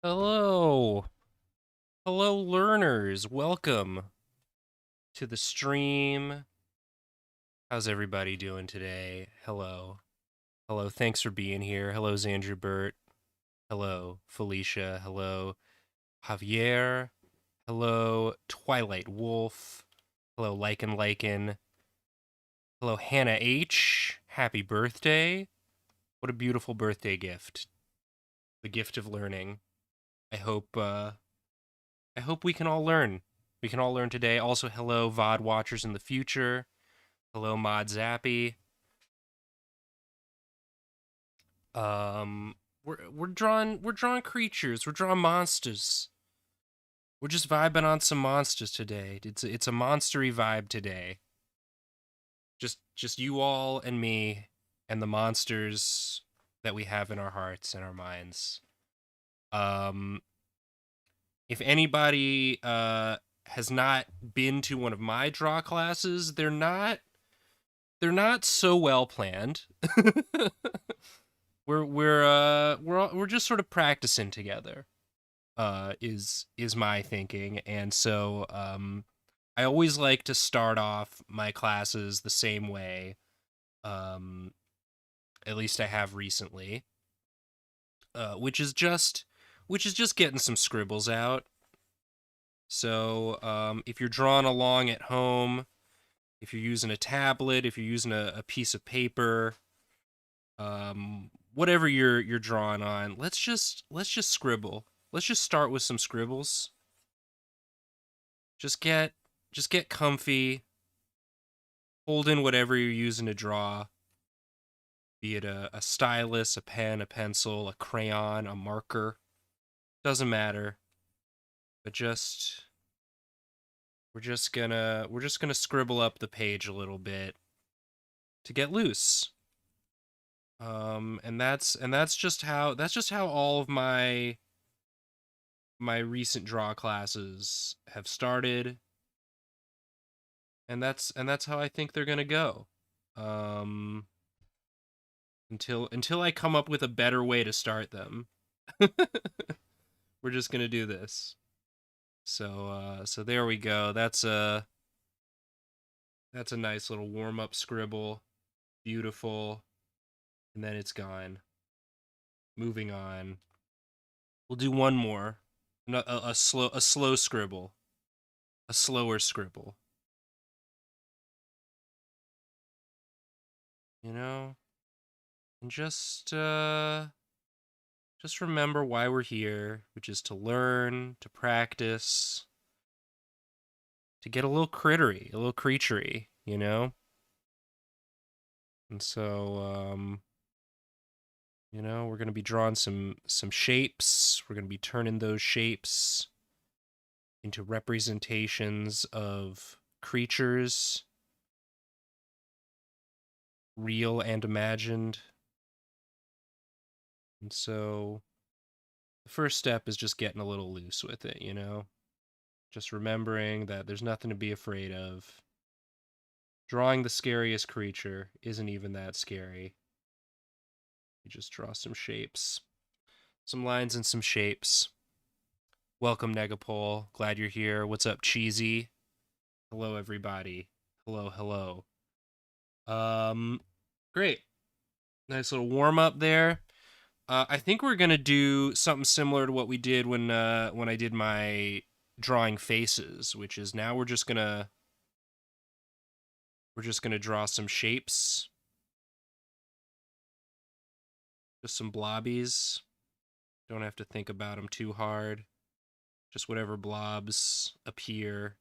Hello. Hello, learners. Welcome to the stream. How's everybody doing today? Hello. Hello. Thanks for being here. Hello, Xandru Burt. Hello, Felicia. Hello, Javier. Hello, Twilight Wolf. Hello, Lichen. Hello, Hannah H. Happy birthday. What a beautiful birthday gift. The gift of learning. I hope we can all learn. We can all learn today. Also, hello, VOD watchers in the future. Hello, Mod Zappy. Um, we're drawing creatures. We're drawing monsters. We're just vibing on some monsters today. It's a monstery vibe today. Just you all and me and the monsters that we have in our hearts and our minds. Um, if anybody has not been to one of my draw classes, they're not so well planned. We're just sort of practicing together. Is my thinking, and so I always like to start off my classes the same way. Um, at least I have recently, which is just getting some scribbles out. So if you're drawing along at home, if you're using a tablet, if you're using a piece of paper, whatever you're drawing on, let's just scribble. Let's just start with some scribbles. Just get comfy. Hold in whatever you're using to draw, be it a stylus, a pen, a pencil, a crayon, a marker. Doesn't matter. But we're just gonna scribble up the page a little bit to get loose. And that's just how all of my recent draw classes have started, and that's how I think they're gonna go. Um, until I come up with a better way to start them, we're just gonna do this. So there we go. That's a nice little warm up scribble. Beautiful, and then it's gone. Moving on. We'll do one more. A slow scribble. A slower scribble. You know, and just remember why we're here, which is to learn, to practice, to get a little crittery, a little creaturey, you know? And so, we're going to be drawing some shapes. We're going to be turning those shapes into representations of creatures, real and imagined. And so the first step is just getting a little loose with it, you know? Just remembering that there's nothing to be afraid of. Drawing the scariest creature isn't even that scary. You just draw some shapes, some lines and some shapes. Welcome, Negapole. Glad you're here. What's up, Cheesy? Hello, everybody. Hello. Um, Great. Nice little warm up there. I think we're gonna do something similar to what we did when I did my drawing faces, which is now we're just gonna draw some shapes, just some blobbies. Don't have to think about them too hard. Just whatever blobs appear.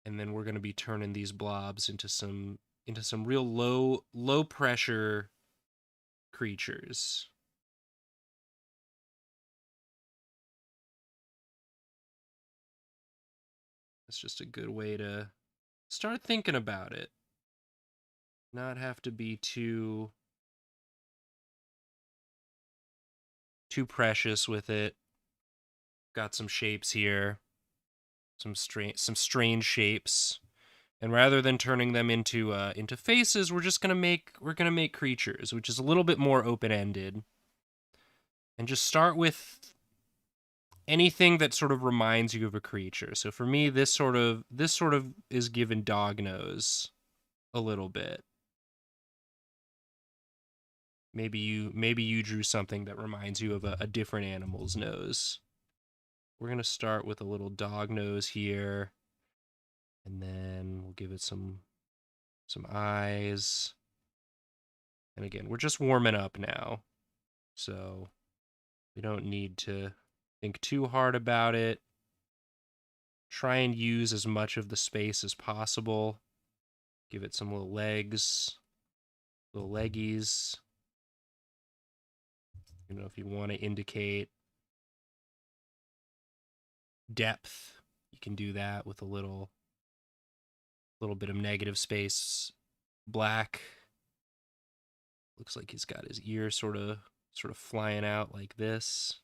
And then we're going to be turning these blobs into some real low pressure creatures. That's just a good way to start thinking about it. Not have to be too precious with it. Got some shapes here. Some strange shapes. And rather than turning them into faces, we're gonna make creatures, which is a little bit more open-ended. And just start with anything that sort of reminds you of a creature. So for me, this sort of is given dog nose a little bit. Maybe you drew something that reminds you of a different animal's nose. We're gonna start with a little dog nose here, and then we'll give it some eyes. And again, we're just warming up now, so we don't need to think too hard about it. Try and use as much of the space as possible. Give it some little legs, little leggies. You know, if you want to indicate depth, you can do that with a little bit of negative space. Black. Looks like he's got his ear sort of flying out like this.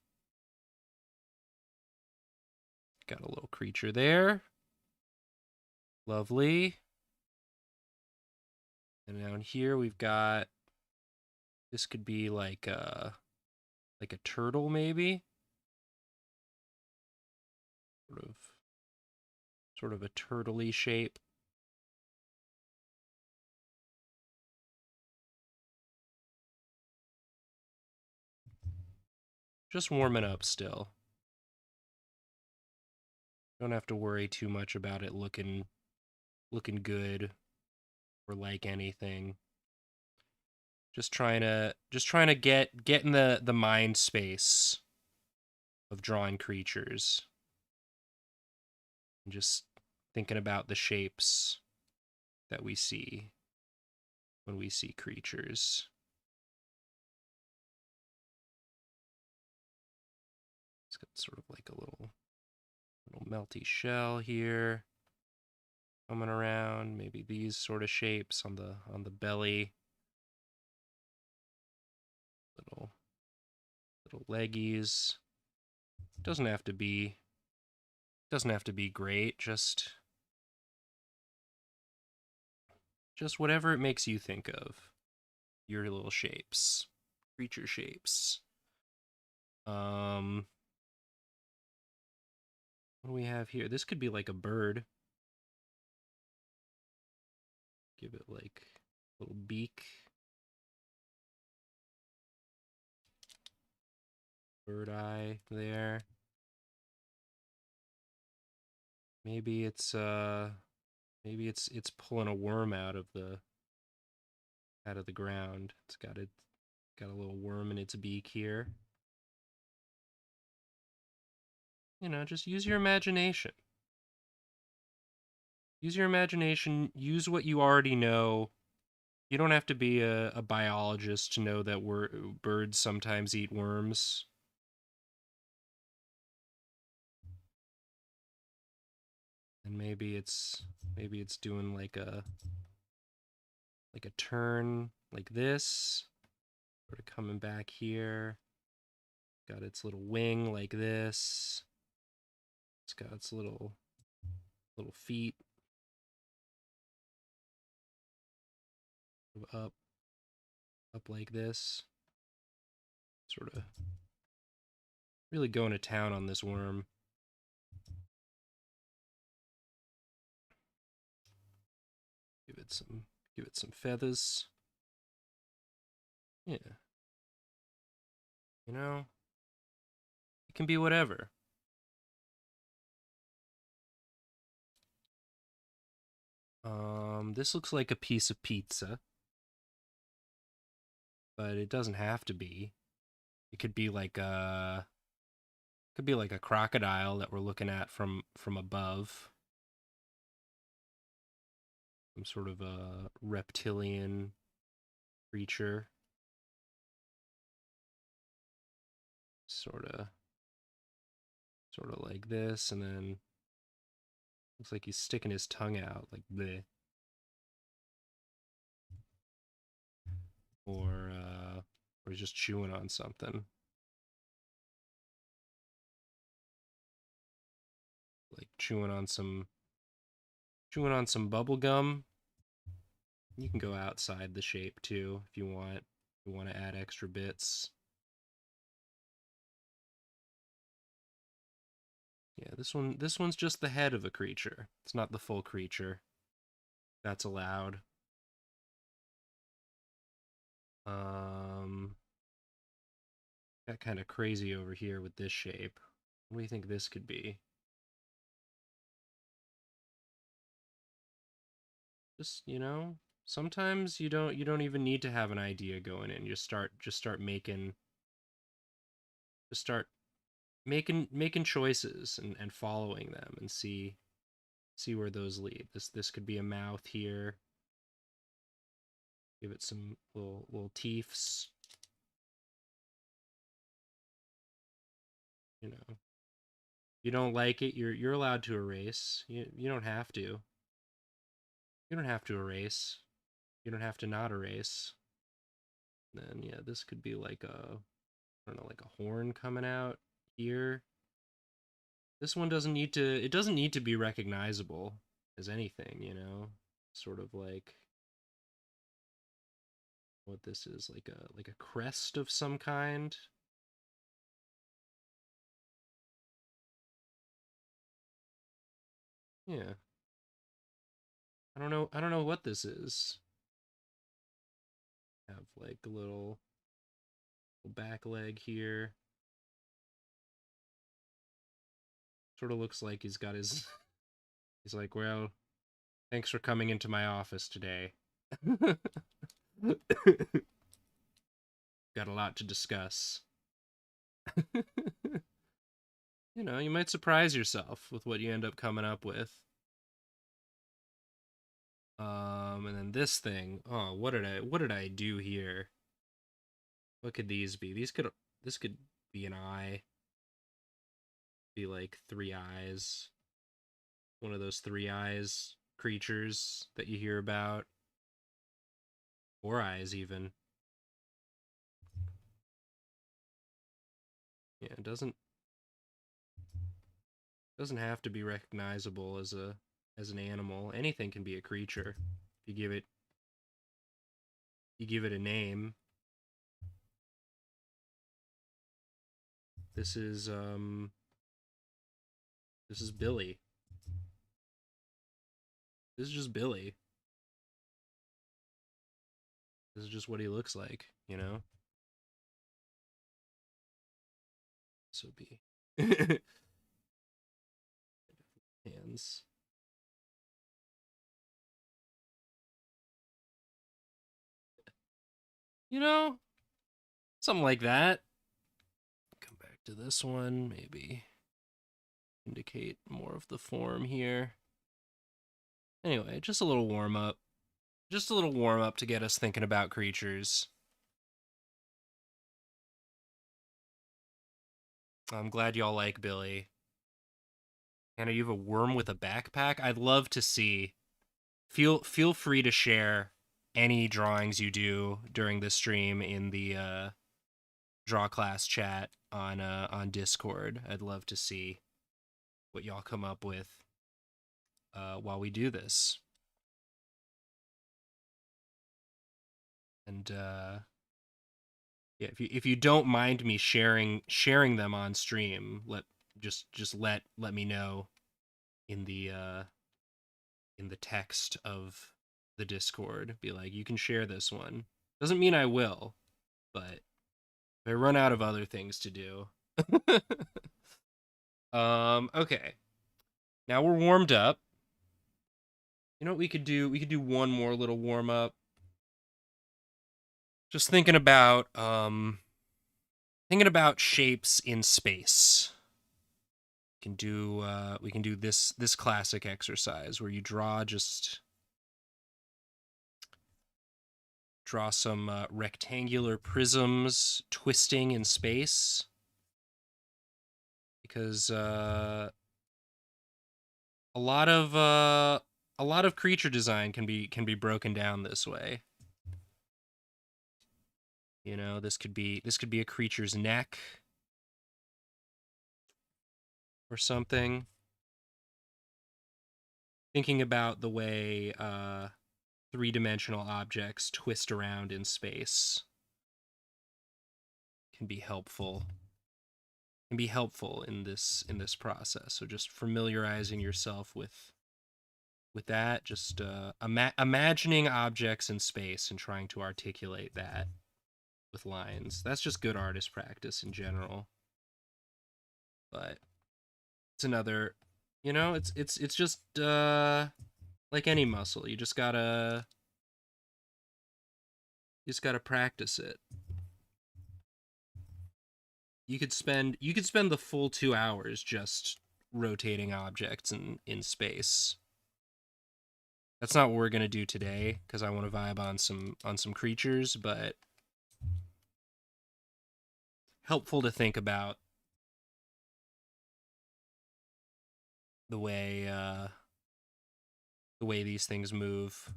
Got a little creature there. Lovely. And down here we've got, this could be like a turtle maybe. Sort of a turtle-y shape. Just warming up still. Don't have to worry too much about it looking good or like anything. Just trying to get in the mind space of drawing creatures. And just thinking about the shapes that we see when we see creatures. It's got sort of like a little melty shell here coming around. Maybe these sort of shapes on the belly. Little leggies. Doesn't have to be great, just whatever it makes you think of. Your little shapes. Creature shapes. What do we have here? This could be like a bird. Give it like a little beak. Bird eye there. Maybe it's pulling a worm out of the ground. It's got a little worm in its beak here. You know, just use your imagination. Use your imagination, use what you already know. You don't have to be a biologist to know that birds sometimes eat worms. And maybe it's doing like a turn like this, sort of coming back here. Got its little wing like this. It's got its little feet up like this. Sort of really going to town on this worm. Give it some feathers. Yeah. You know, it can be whatever. This looks like a piece of pizza, but it doesn't have to be. It could be like a crocodile that we're looking at from above. Some sort of a reptilian creature. Sort of like this, and then looks like he's sticking his tongue out like bleh. Or he's just chewing on something. Like chewing on some Chewing on some bubble gum. You can go outside the shape too if you want. If you want to add extra bits. Yeah, this one's just the head of a creature. It's not the full creature. That's allowed. Got kind of crazy over here with this shape. What do you think this could be? Just, sometimes you don't even need to have an idea going in. Just start making choices and following them and see where those lead. This could be a mouth here. Give it some little teeths. You don't like it, you're allowed to erase. You don't have to. You don't have to erase. You don't have to not erase. Then yeah, this could be like I don't know, like a horn coming out here. This one doesn't need to, it doesn't need to be recognizable as anything, Sort of like what this is, like a crest of some kind. Yeah. I don't know what this is. Have like a little back leg here. Sort of looks like he's got his he's like, well, thanks for coming into my office today. Got a lot to discuss. You might surprise yourself with what you end up coming up with. And then this thing. Oh, what did I do here? What could these be? This could be an eye. Be like 3 eyes. One of those 3 eyes creatures that you hear about. 4 eyes even. Yeah, it doesn't have to be recognizable as an animal. Anything can be a creature if you give it a name. This is Billy. This is just Billy. This is just what he looks like, So be hands. Something like that. Come back to this one, maybe indicate more of the form here. Anyway, just a little warm up. Just a little warm up to get us thinking about creatures. I'm glad y'all like Billy. Hannah, you have a worm with a backpack? I'd love to see. Feel free to share any drawings you do during the stream in the DrawClass chat on Discord. I'd love to see what y'all come up with while we do this. And yeah, if you don't mind me sharing them on stream, let me know in the text of the Discord. Be like, you can share this one. Doesn't mean I will, but if I run out of other things to do. Okay. Now we're warmed up. You know what we could do? We could do one more little warm up. Just thinking about shapes in space. We can do this classic exercise where you draw some rectangular prisms twisting in space, because a lot of creature design can be broken down this way. This could be a creature's neck or something. thinking about the way three-dimensional objects twist around in space can be helpful. In this process. So just familiarizing yourself with that, just imagining objects in space and trying to articulate that with lines. That's just good artist practice in general. But it's another, it's just like any muscle. You just gotta practice it. You could spend the full 2 hours just rotating objects in space. That's not what we're gonna do today because I want to vibe on some creatures, but helpful to think about the way these things move.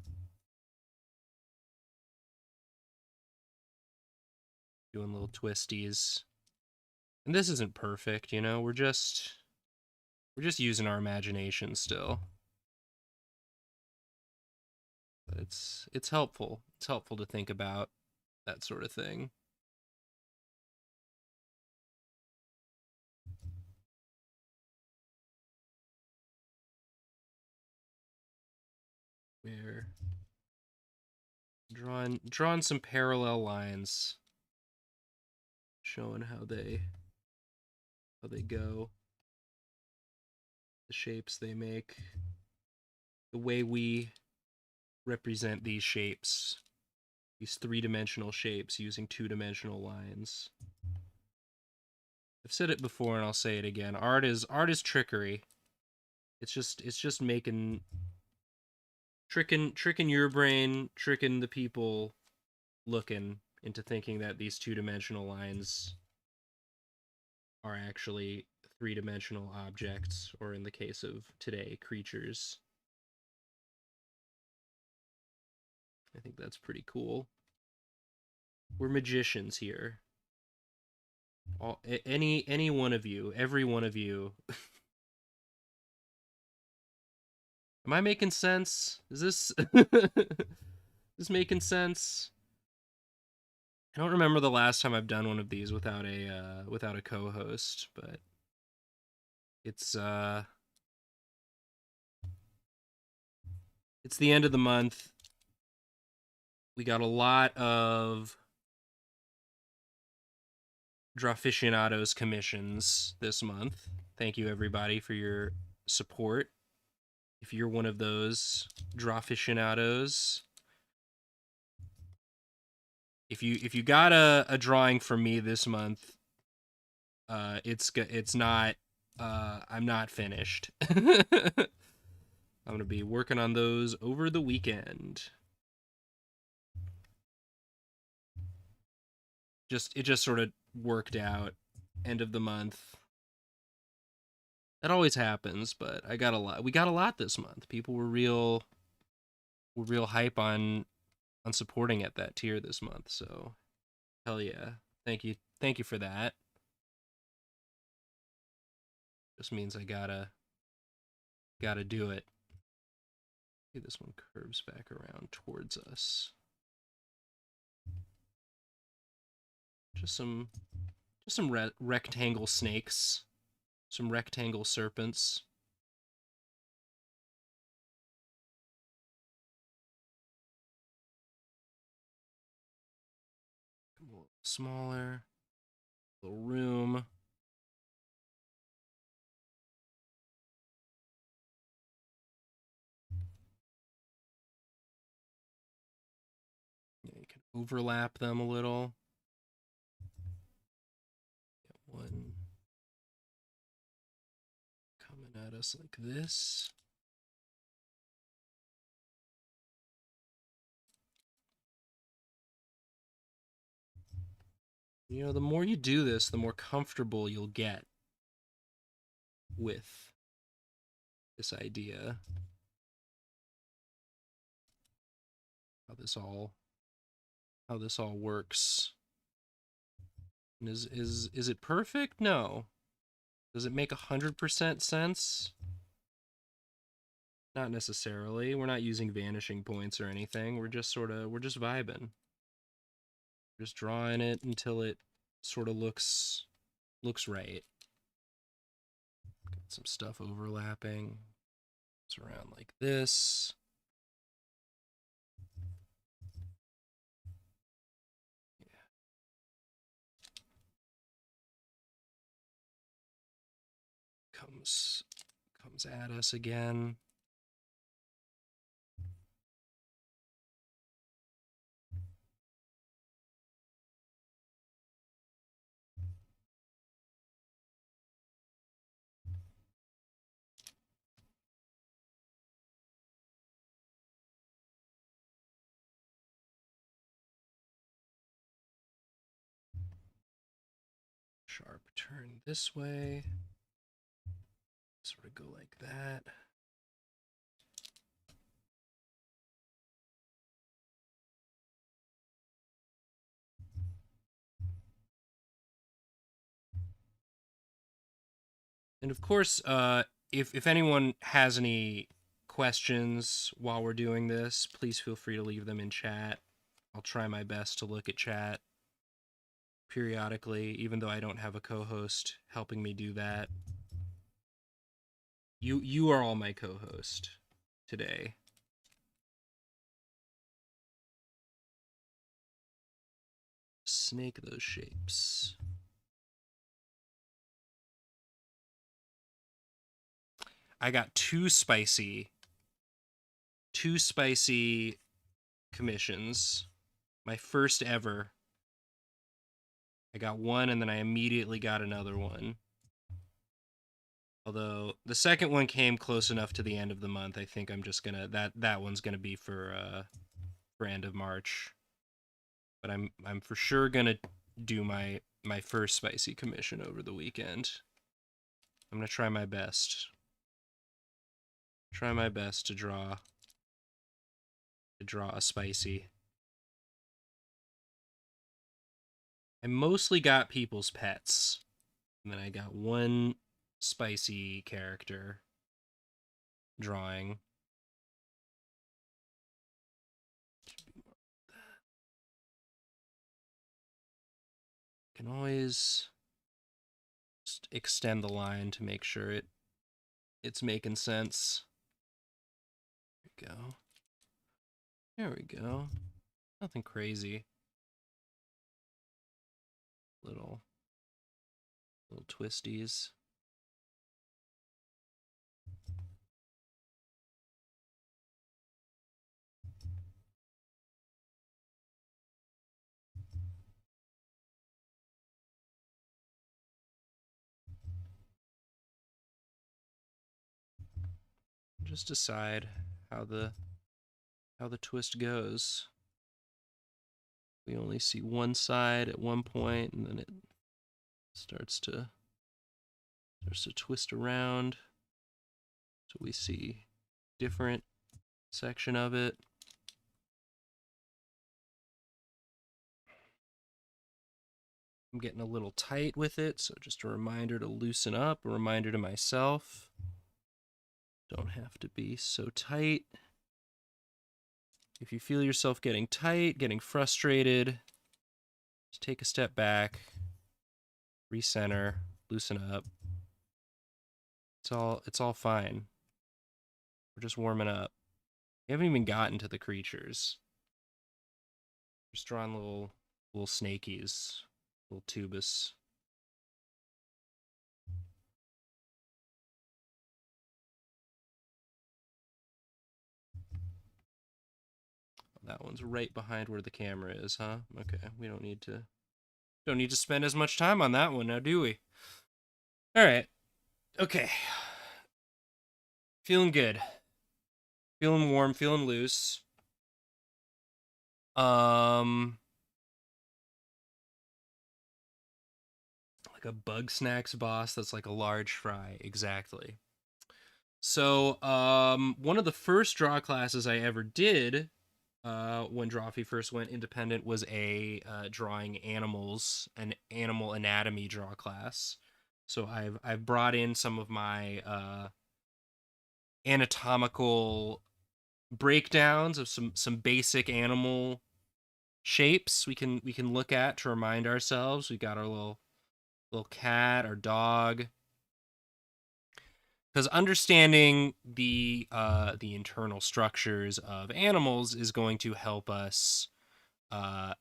Doing little twisties. And this isn't perfect, we're just using our imagination still. But it's helpful. It's helpful to think about that sort of thing. Where drawing some parallel lines, showing how they go, the shapes they make, the way we represent these shapes, these three-dimensional shapes using two-dimensional lines. I've said it before and I'll say it again. Art is trickery. It's just tricking your brain, tricking the people looking into thinking that these two-dimensional lines are actually three-dimensional objects, or in the case of today, creatures. I think that's pretty cool. We're magicians here. Any one of you, every one of you. Am I making sense? Is this this making sense? I don't remember the last time I've done one of these without a co-host, but it's the end of the month. We got a lot of Drawficionados commissions this month. Thank you everybody for your support. If you're one of those Drawficionados, if you got a drawing from me this month, it's not I'm not finished. I'm gonna be working on those over the weekend. It just sort of worked out. End of the month. That always happens, but I got a lot. We got a lot this month. People were real hype on supporting at that tier this month. So, hell yeah. Thank you for that. Just means I gotta do it. Okay, this one curves back around towards us. Just some rectangle snakes, some rectangle serpents. A little smaller, little room. Yeah, you can overlap them a little. Get one coming at us like this. The more you do this, the more comfortable you'll get with this idea. How this all works. And is it perfect? No. Does it make 100% sense? Not necessarily. We're not using vanishing points or anything. We're just vibing. Just drawing it until it sort of looks right. Got some stuff overlapping. It's around like this. Yeah. Comes at us again. Sharp turn this way. Sort of go like that. And of course, if anyone has any questions while we're doing this, please feel free to leave them in chat. I'll try my best to look at chat periodically, even though I don't have a co-host helping me do that. You are all my co-host today. Snake those shapes. I got two spicy commissions. My first ever. I got one and then I immediately got another one. Although the second one came close enough to the end of the month, I think I'm just gonna that one's gonna be for end of March. But I'm for sure gonna do my first spicy commission over the weekend. I'm gonna try my best. Try my best to draw a spicy. I mostly got people's pets. And then I got one spicy character drawing. Can always just extend the line to make sure it's making sense. There we go. There we go. Nothing crazy. Little twisties. Just decide how the twist goes. We only see one side at one point, and then it starts to twist around. So we see different section of it. I'm getting a little tight with it, so just a reminder to loosen up, a reminder to myself. Don't have to be so tight. If you feel yourself getting tight, getting frustrated, just take a step back, recenter, loosen up. It's all fine. We're just warming up. We haven't even gotten to the creatures. Just drawing little snakies, little tubus. That one's right behind where the camera is, huh? Okay, we don't need to spend as much time on that one now, do we? All right. Okay. Feeling good. Feeling warm, feeling loose. Like a Bug Snacks boss that's like a large fry, exactly. So, one of the first draw classes I ever did when Drawfee first went independent was a drawing animals, an animal anatomy draw class. So I've brought in some of my anatomical breakdowns of some basic animal shapes we can look at to remind ourselves. We got our little cat, our dog, because understanding the internal structures of animals is going to help us uh,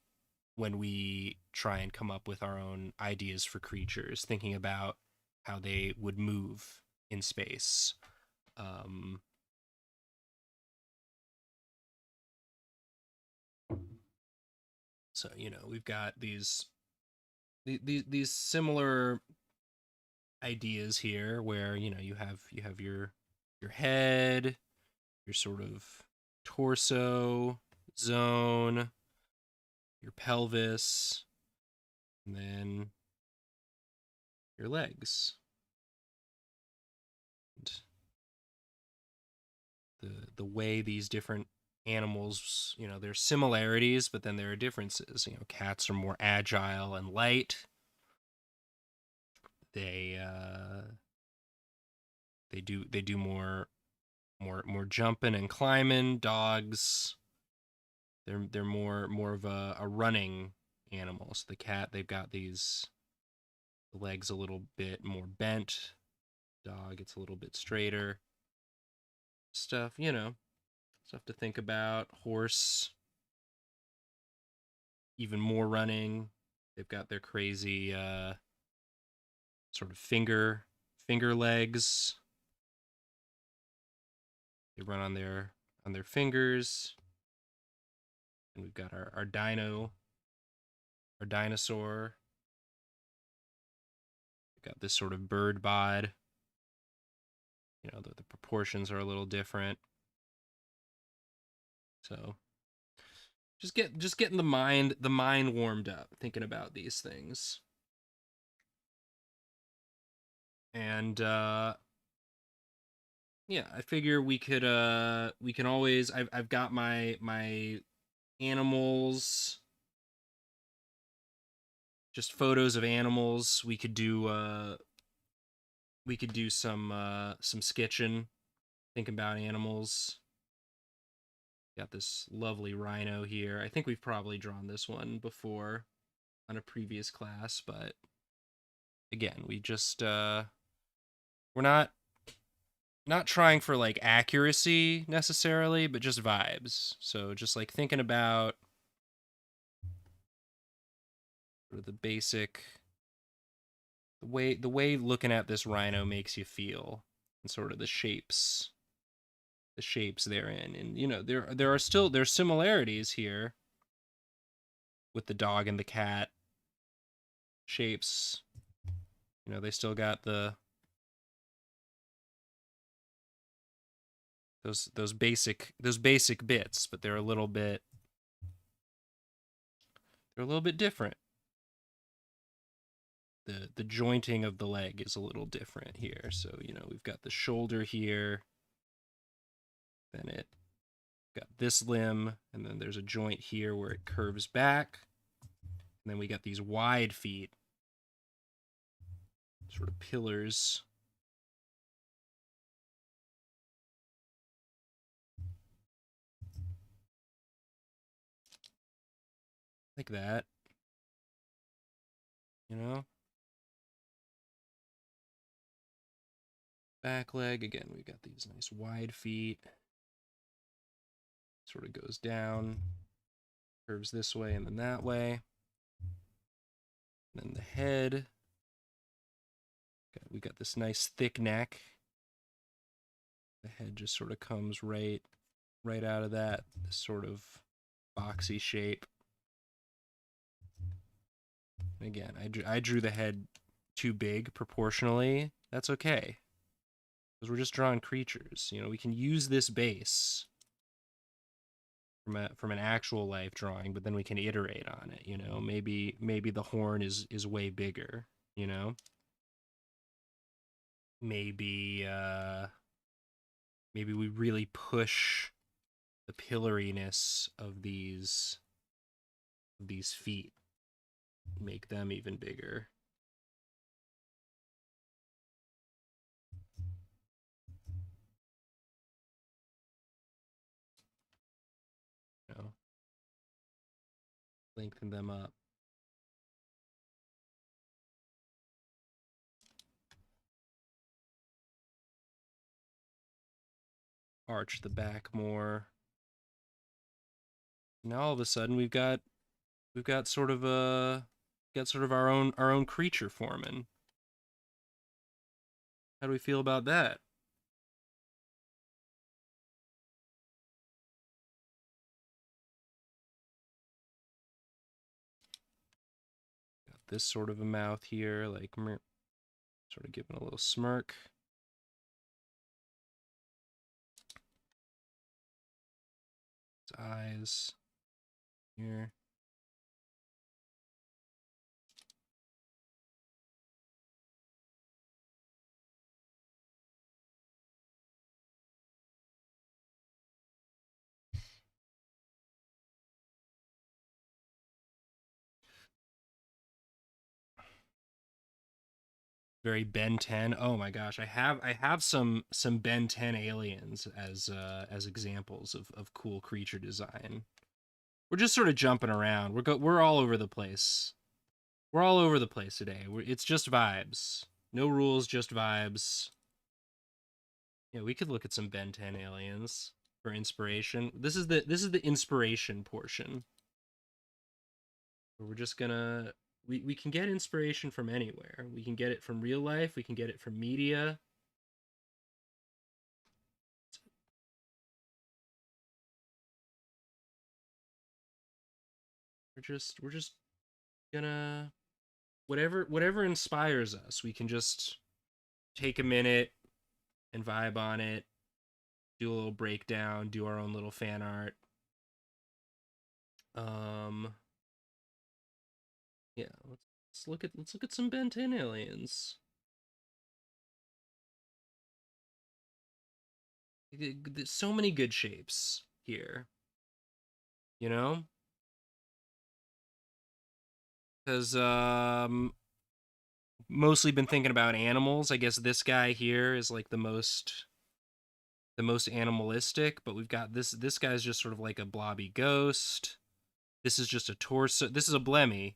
when we try and come up with our own ideas for creatures, thinking about how they would move in space. Um, so we've got these similar ideas here, where you have your head, your sort of torso zone, your pelvis, and then your legs. And the way these different animals, there's similarities, but then there are differences. Cats are more agile and light. They do more jumping and climbing. Dogs, they're more of a running animal. So the cat, they've got these legs a little bit more bent. Dog, it's a little bit straighter. Stuff to think about. Horse, even more running. They've got their crazy sort of finger legs. They run on their fingers. And we've got our dinosaur. We've got this sort of bird bod. The proportions are a little different. So just getting the mind warmed up, thinking about these things. And yeah, I figure we can always, I've got my animals, just photos of animals. We could do some sketching, thinking about animals. Got this lovely rhino here. I think we've probably drawn this one before on a previous class, but again, we're not trying for like accuracy necessarily, but just vibes. So just like thinking about sort of the basic, the way looking at this rhino makes you feel, and sort of the shapes they're in. And there's similarities here with the dog and the cat shapes. They still got those basic bits, but they're a little bit different. The jointing of the leg is a little different here. So we've got the shoulder here, then it got this limb, and then there's a joint here where it curves back, and then we got these wide feet, sort of pillars. Like that. Back leg, again, we got these nice wide feet. Sort of goes down, curves this way and then that way. And then the head. We got this nice thick neck. The head just sort of comes right out of that, this sort of boxy shape. And again, I drew the head too big proportionally. That's okay, because we're just drawing creatures. We can use this base from an actual life drawing, but then we can iterate on it. Maybe the horn is way bigger. Maybe maybe we really push the pillariness of these feet, make them even bigger. Lengthen them up. Arch the back more. Now all of a sudden we've got sort of our own creature forming. How do we feel about that? Got this sort of a mouth here, like sort of giving a little smirk. His eyes here. Very Ben 10. Oh my gosh, I have some Ben 10 aliens as examples of cool creature design. We're just sort of jumping around. We're all over the place. We're all over the place today. It's just vibes. No rules, just vibes. Yeah, we could look at some Ben 10 aliens for inspiration. This is the inspiration portion. Where we're just gonna we can get inspiration from anywhere. We can get it from real life, we can get it from media. We're just gonna whatever inspires us, we can just take a minute and vibe on it, do a little breakdown, do our own little fan art. Yeah, let's look at some Ben 10 aliens. There's so many good shapes here, you know? Because mostly been thinking about animals. I guess this guy here is like the most animalistic, but we've got this guy's just sort of like a blobby ghost. This is just a torso. This is a Blemmy,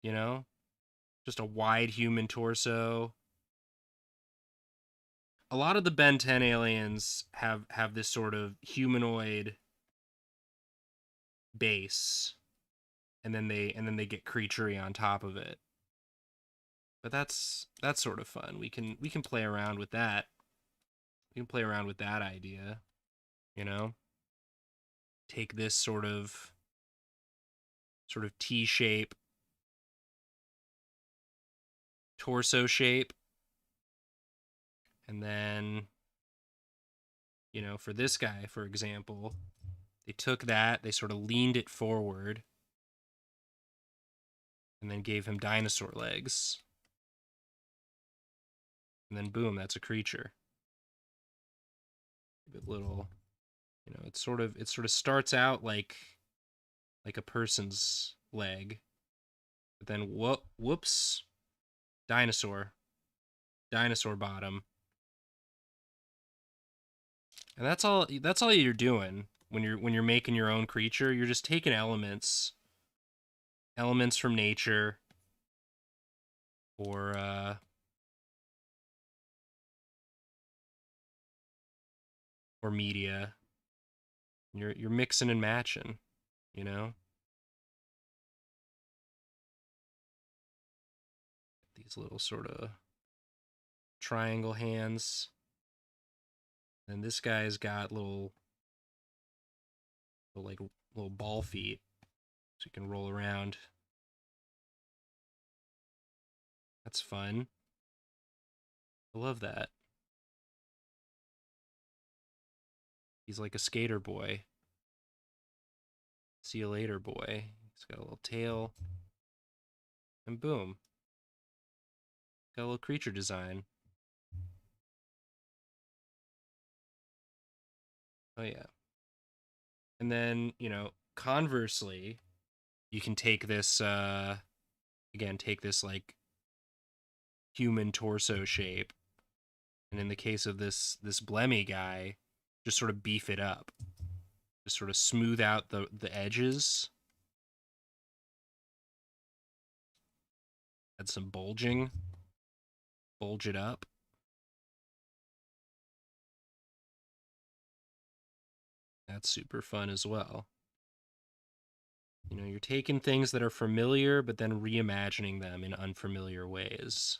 you know? Just a wide human torso. A lot of the Ben 10 aliens have this sort of humanoid base, and then they get creaturey on top of it. But that's sort of fun. We can play around with that. We can play around with that idea, you know? Take this sort of T shape, torso shape, and then, you know, for this guy, for example, they took that, they sort of leaned it forward, and then gave him dinosaur legs. And then boom, that's a creature. A little, you know, it sort of starts out like a person's leg, but then whoops, dinosaur bottom. And that's all you're doing when you're making your own creature. You're just taking elements from nature or media. You're mixing and matching, you know? These little sort of triangle hands. And this guy's got little ball feet, so you can roll around. That's fun. I love that. He's like a skater boy. See you later, boy. He's got a little tail. And boom. Got a little creature design. Oh, yeah. And then, you know, conversely, you can take this, again, take this, like, human torso shape. And in the case of this Blemmy guy, just sort of beef it up. Just sort of smooth out the edges. Add some bulging. Bulge it up. That's super fun as well. You know, you're taking things that are familiar, but then reimagining them in unfamiliar ways.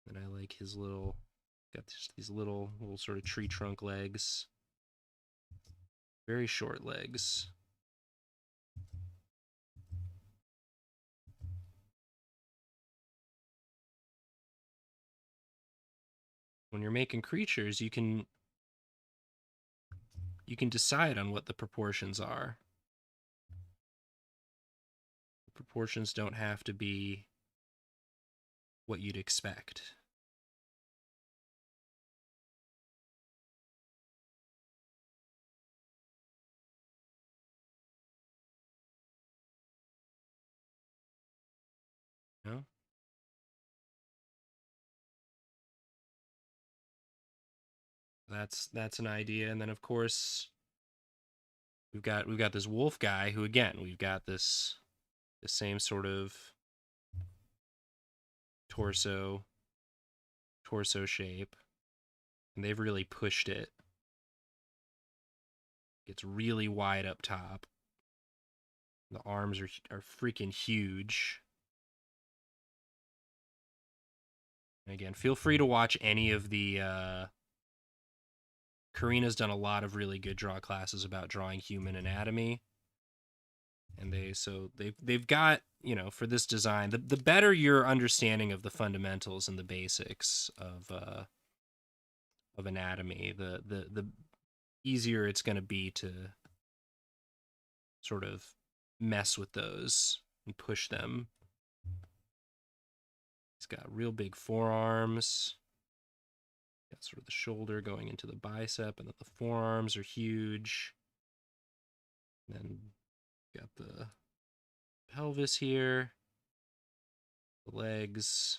And I like his little, got these little sort of tree trunk legs. Very short legs. When you're making creatures, you can decide on what the proportions are. The proportions don't have to be what you'd expect. You know? That's an idea. And then of course we've got this wolf guy who, again, we've got the same sort of torso shape, and they've really pushed it. It's really wide up top. The arms are freaking huge. And again, feel free to watch any of the Karina's done a lot of really good draw classes about drawing human anatomy. And they've got, you know, for this design, the better your understanding of the fundamentals and the basics of anatomy, the easier it's going to be to sort of mess with those and push them. He's got real big forearms. Got sort of the shoulder going into the bicep, and then the forearms are huge. And then got the pelvis here, the legs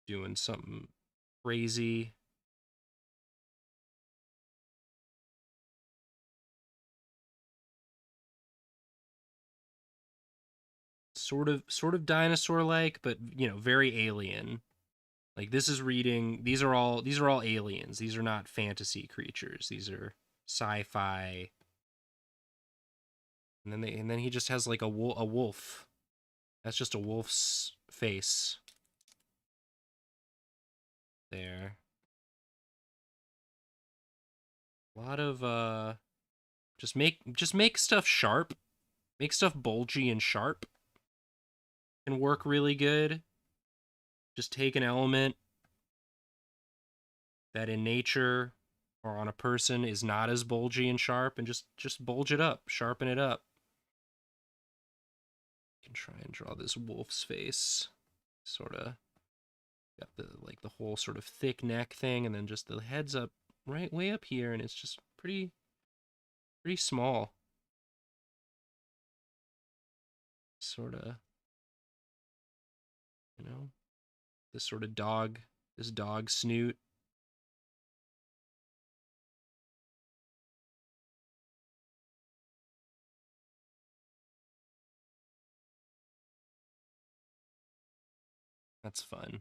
doing something crazy. Sort of dinosaur-like, but you know, very alien. Like this is reading. These are all aliens. These are not fantasy creatures. These are sci-fi. And then he just has like a wolf. That's just a wolf's face. There. A lot of just make stuff sharp. Make stuff bulgy and sharp. Can work really good. Just take an element that in nature or on a person is not as bulgy and sharp, and just bulge it up, sharpen it up. You can try and draw this wolf's face. Sort of got the whole sort of thick neck thing, and then just the head's up right way up here, and it's just pretty small. Sort of, you know, this sort of dog snoot. That's fun.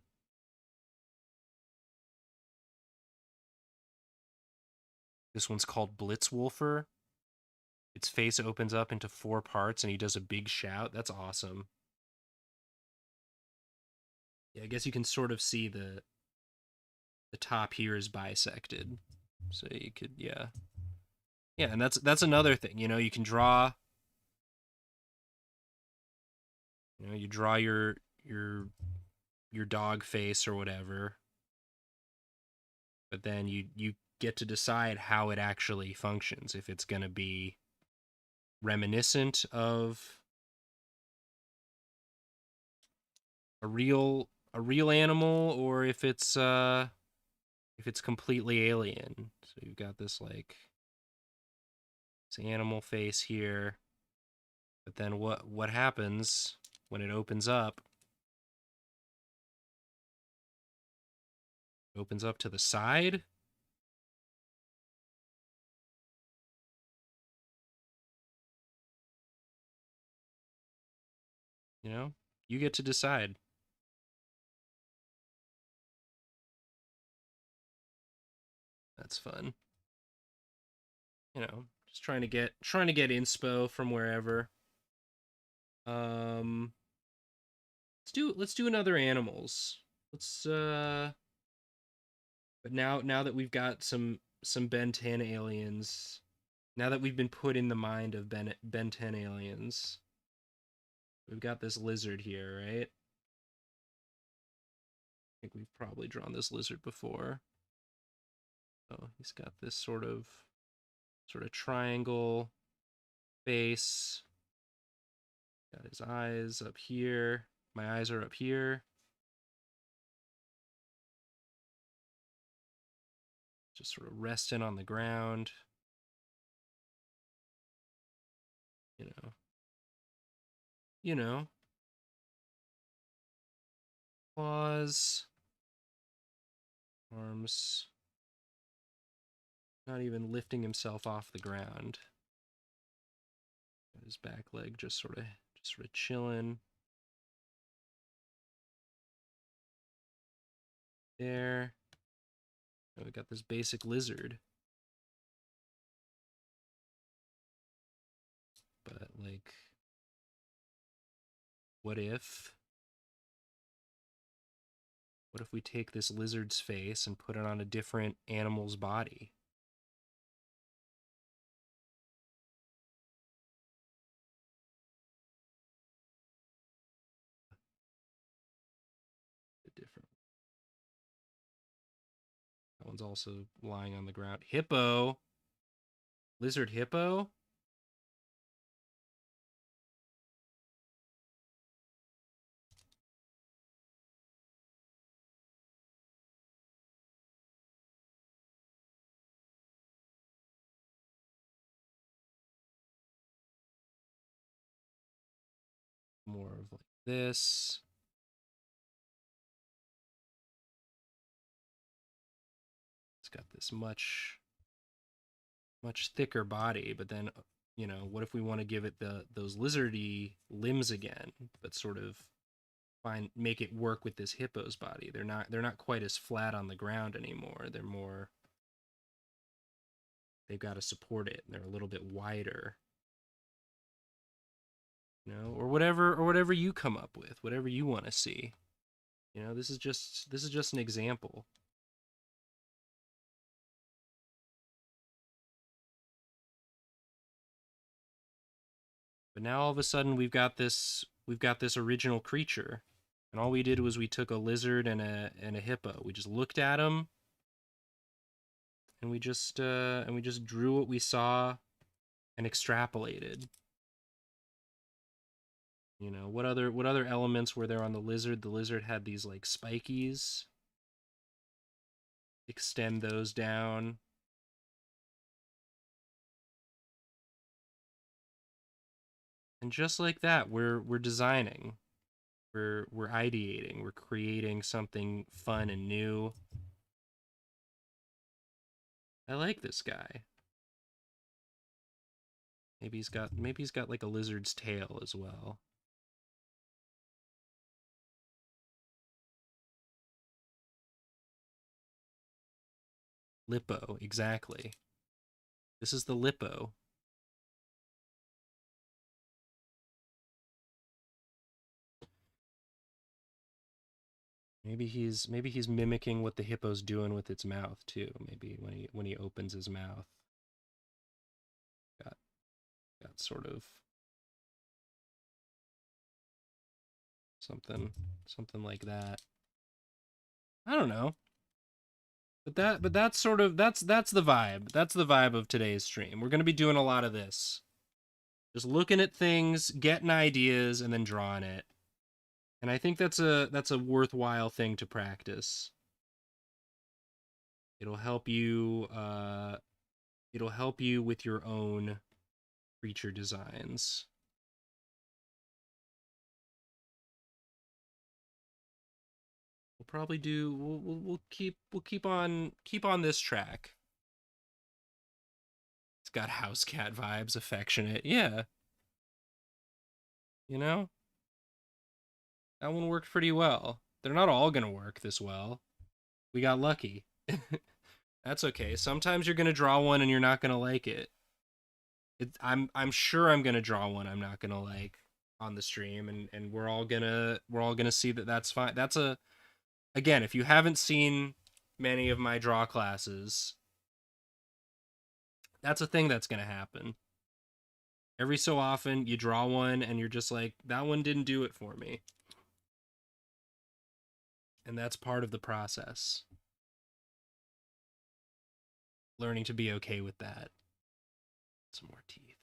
This one's called Blitzwolfer. Its face opens up into 4 parts, and he does a big shout. That's awesome. Yeah, I guess you can sort of see the top here is bisected. So you could, yeah. Yeah, and that's another thing, you know, you can draw, you know, you draw your dog face or whatever, but then you get to decide how it actually functions, if it's going to be reminiscent of a real animal, or if it's completely alien. So you've got this like this animal face here, but then what happens when it opens up? It opens up to the side. You know? You get to decide. That's fun. You know, just trying to get inspo from wherever. Um, let's do another animals. Let's but now that we've got some Ben 10 aliens, now that we've been put in the mind of Ben 10 aliens, we've got this lizard here, right? I think we've probably drawn this lizard before. Oh, he's got this sort of triangle face. Got his eyes up here. My eyes are up here. Just sort of resting on the ground. You know. You know. Claws. Arms. Not even lifting himself off the ground. Got his back leg just sort of chilling. There. And we got this basic lizard. But like, what if we take this lizard's face and put it on a different animal's body? Different. That one's also lying on the ground. Hippo. Lizard hippo? More of like this. It's got this much thicker body, but then, you know, what if we want to give it those lizardy limbs again, but sort of make it work with this hippo's body? They're not quite as flat on the ground anymore. They're more, they've got to support it, and they're a little bit wider. You know, or whatever you come up with, whatever you want to see. You know, this is just an example. But now all of a sudden we've got this original creature, and all we did was we took a lizard and a hippo. We just looked at them, and we just drew what we saw and extrapolated. You know, what other elements were there on the lizard? The lizard had these like spikies. Extend those down. And just like that, we're designing. We're ideating. We're creating something fun and new. I like this guy. Maybe he's got like a lizard's tail as well. Lippo, exactly. This is the Lippo. Maybe he's mimicking what the hippo's doing with its mouth too. Maybe when he opens his mouth, got sort of something like that. I don't know. But that's sort of that's the vibe. That's the vibe of today's stream. We're going to be doing a lot of this. Just looking at things, getting ideas, and then drawing it. And I think that's a worthwhile thing to practice. It'll help you with your own creature designs. We'll probably do we'll keep on this track. It's got house cat vibes, affectionate. Yeah. You know? That one worked pretty well. They're not all gonna work this well. We got lucky. That's okay. Sometimes you're gonna draw one and you're not gonna like it. I'm sure I'm gonna draw one I'm not gonna like on the stream, and we're all gonna see that that's fine. That's a again, if you haven't seen many of my draw classes, that's a thing that's gonna happen. Every so often, you draw one and you're just like, that one didn't do it for me, and that's part of the process. Learning to be okay with that. Some more teeth.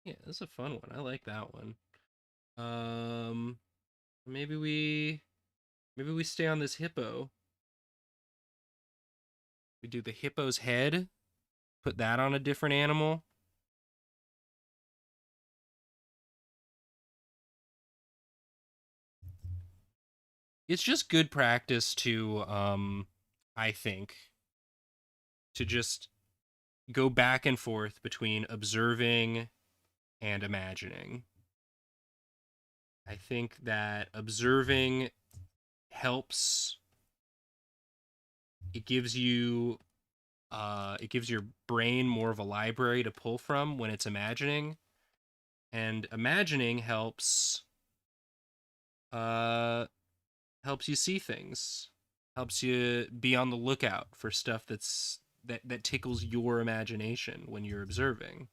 Yeah, this is a fun one. I like that one. Um, maybe we stay on this hippo. We do the hippo's head. Put that on a different animal. It's just good practice to, I think, to just go back and forth between observing and imagining. I think that observing helps. It gives you it gives your brain more of a library to pull from when it's imagining, and imagining uh helps you see things, helps you be on the lookout for stuff that tickles your imagination when you're observing,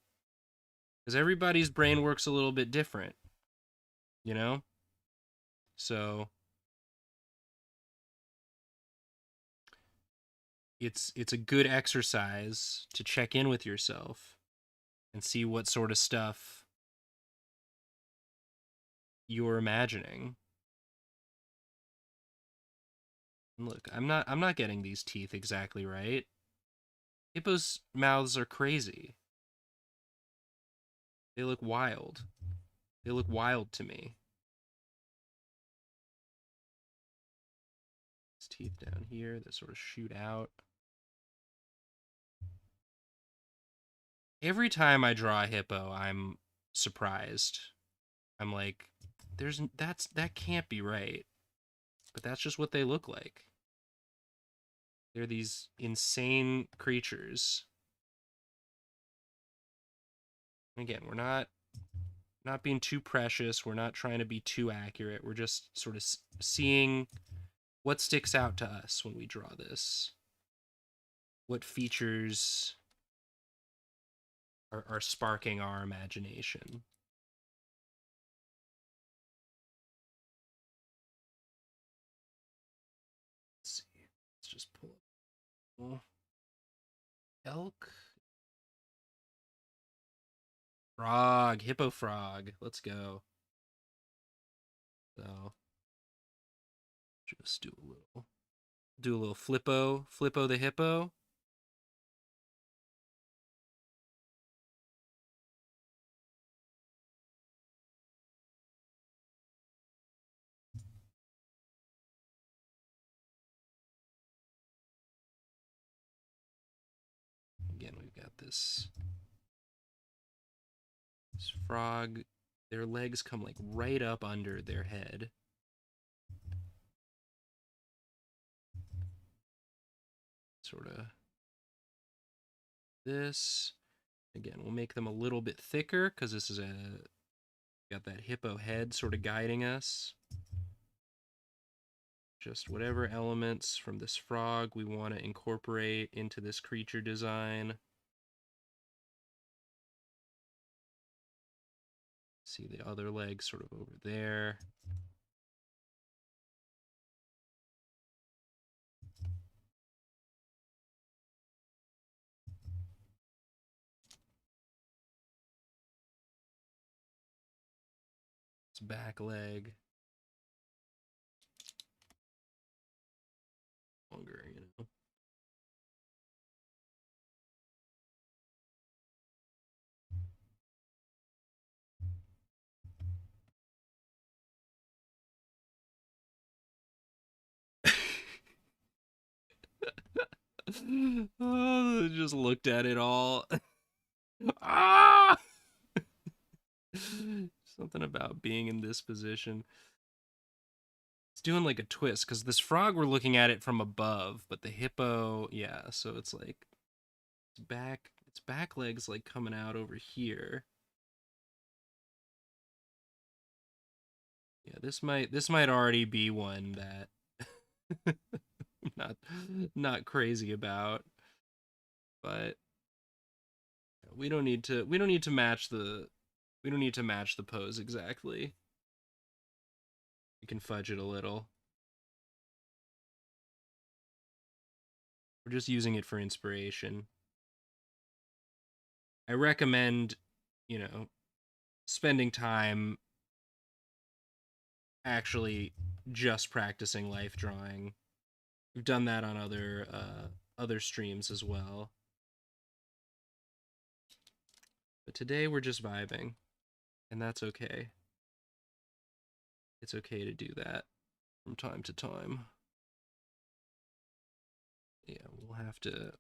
because everybody's brain works a little bit different, you know. So it's a good exercise to check in with yourself and see what sort of stuff you're imagining. And look, I'm not getting these teeth exactly right. Hippos' mouths are crazy. They look wild. They look wild to me. His teeth down here that sort of shoot out. Every time I draw a hippo, I'm surprised. I'm like, that can't be right. But that's just what they look like. They're these insane creatures. And again, we're not being too precious. We're not trying to be too accurate. We're just sort of seeing what sticks out to us when we draw this. What features are sparking our imagination. Let's see. Let's just pull up elk. Frog, hippo frog. Let's go. So just do a little flippo the hippo. Again, we've got this frog. Their legs come like right up under their head. Sort of this. Again, we'll make them a little bit thicker because this is got that hippo head sort of guiding us. Just whatever elements from this frog we want to incorporate into this creature design. See the other leg sort of over there. Its back leg. Longer, you know. Oh, just looked at it all. Ah! Something about being in this position. doing like a twist because this frog we're looking at it from above, but the hippo, yeah. So it's like its back legs like coming out over here. Yeah, this might already be one that I'm not crazy about, but we don't need to match the pose exactly. We can fudge it a little. We're just using it for inspiration. I recommend, you know, spending time actually just practicing life drawing. We've done that on other streams as well. But today we're just vibing, and that's okay. It's okay to do that from time to time. Yeah, we'll have to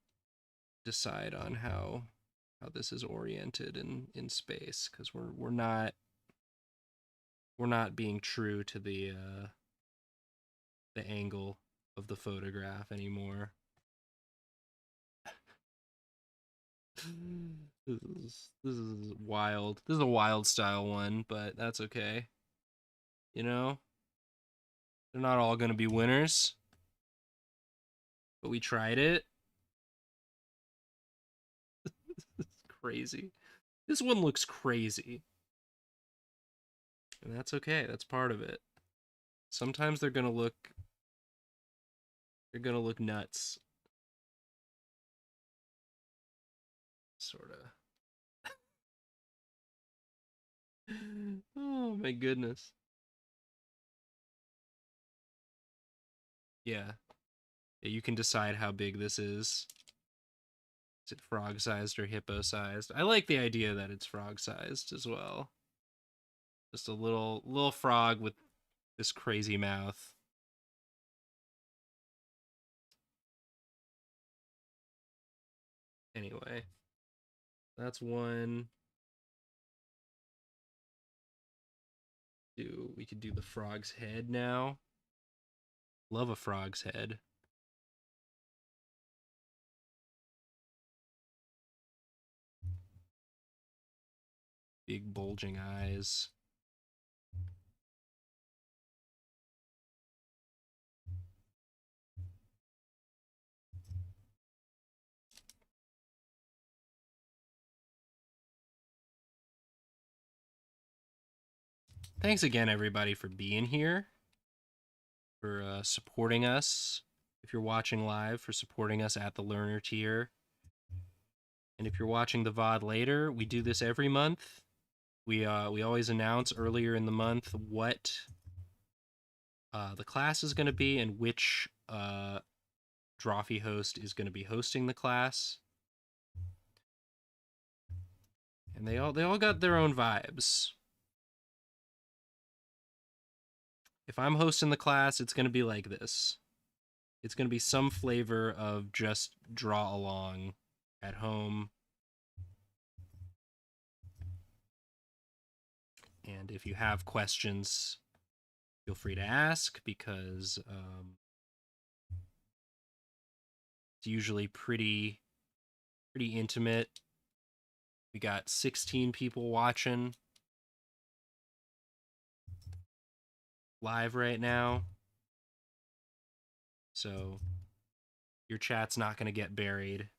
decide on how this is oriented in space, because we're not being true to the angle of the photograph anymore. This is wild. This is a wild style one, but that's okay. You know, they're not all going to be winners, but we tried it. It's crazy. This one looks crazy. And that's okay. That's part of it. Sometimes they're going to look nuts. Sort of. Oh my goodness. Yeah. Yeah, you can decide how big this is. Is it frog sized or hippo sized? I like the idea that it's frog sized as well. Just a little frog with this crazy mouth. Anyway, that's one. We could do the frog's head now. Love a frog's head. Big bulging eyes. Thanks again, everybody, for being here, for supporting us. If you're watching live, for supporting us at the learner tier. And if you're watching the VOD later, we do this every month. We always announce earlier in the month what the class is going to be and which Drawfee host is going to be hosting the class. And they all got their own vibes. If I'm hosting the class, it's going to be like this. It's going to be some flavor of just draw along at home. And if you have questions, feel free to ask, because it's usually pretty intimate. We got 16 people watching live right now, so your chat's not going to get buried.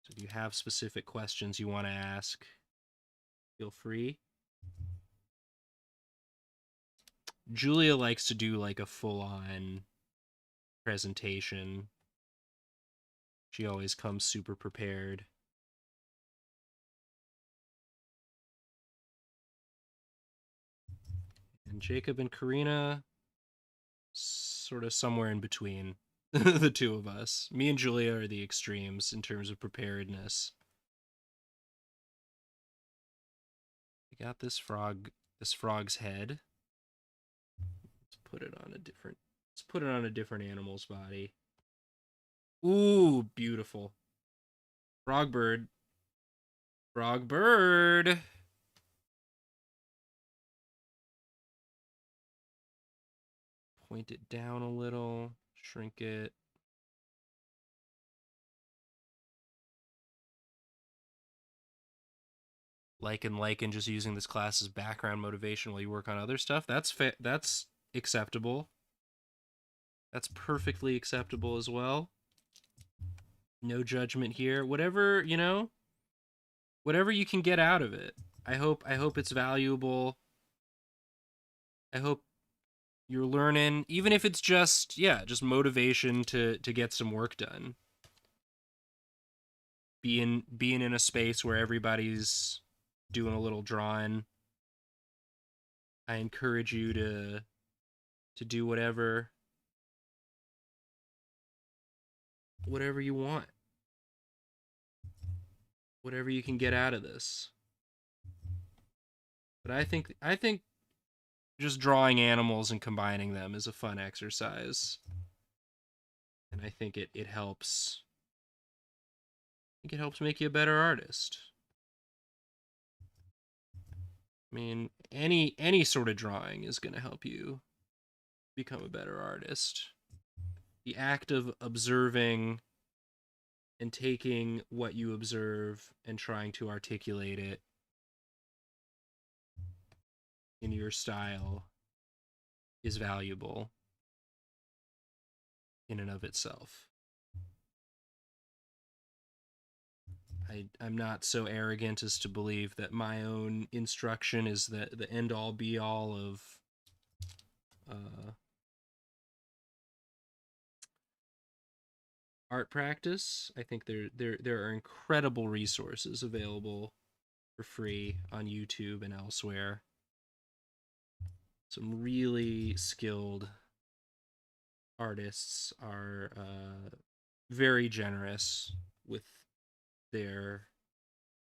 So if you have specific questions you want to ask, feel free. Julia likes to do like a full-on presentation. She always comes super prepared. And Jacob and Karina, sort of somewhere in between the two of us. Me and Julia are the extremes in terms of preparedness. We got this frog's head. Let's put it on a different animal's body. Ooh, beautiful. Frog bird. Frog bird. point it down a little, shrink it. And just using this class as background motivation while you work on other stuff. That's acceptable. That's perfectly acceptable as well. No judgment here. Whatever, you know, whatever you can get out of it. I hope it's valuable. I hope you're learning, even if it's just motivation to get some work done. Being in a space where everybody's doing a little drawing. I encourage you to do whatever you want. Whatever you can get out of this. But I think just drawing animals and combining them is a fun exercise. And I think it helps. I think it helps make you a better artist. I mean, any sort of drawing is going to help you become a better artist. The act of observing and taking what you observe and trying to articulate it in your style is valuable in and of itself. I'm not so arrogant as to believe that my own instruction is the end all be all of art practice. I think there are incredible resources available for free on YouTube and elsewhere. Some really skilled artists are very generous with their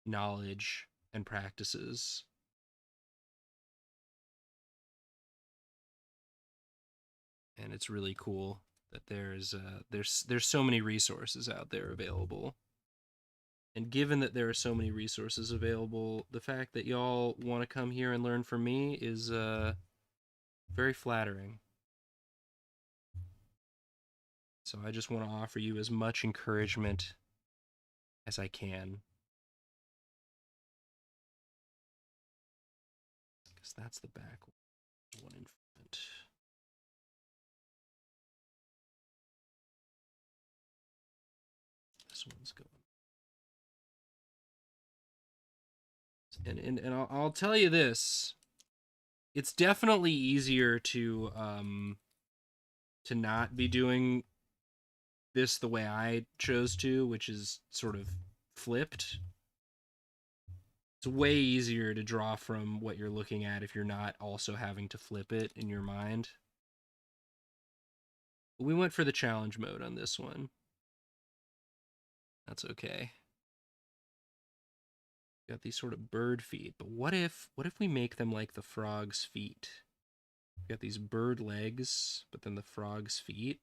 knowledge and practices. And it's really cool that there's so many resources out there available. And given that there are so many resources available, the fact that y'all want to come here and learn from me is very flattering. So I just want to offer you as much encouragement as I can. Because that's the back one in front. This one's going. And I'll tell you this. It's definitely easier to not be doing this the way I chose to, which is sort of flipped. It's way easier to draw from what you're looking at if you're not also having to flip it in your mind. We went for the challenge mode on this one. That's okay. Got these sort of bird feet, but what if we make them like the frog's feet? Got these bird legs, but then the frog's feet.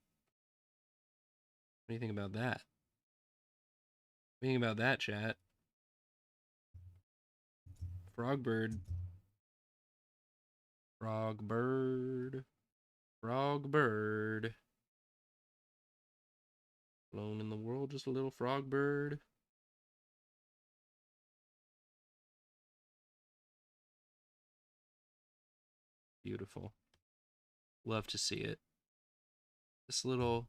What do you think about that? What do you think about that, chat? Frogbird. Frogbird. Frogbird. Alone in the world, just a little frogbird. Beautiful. Love to see it. This little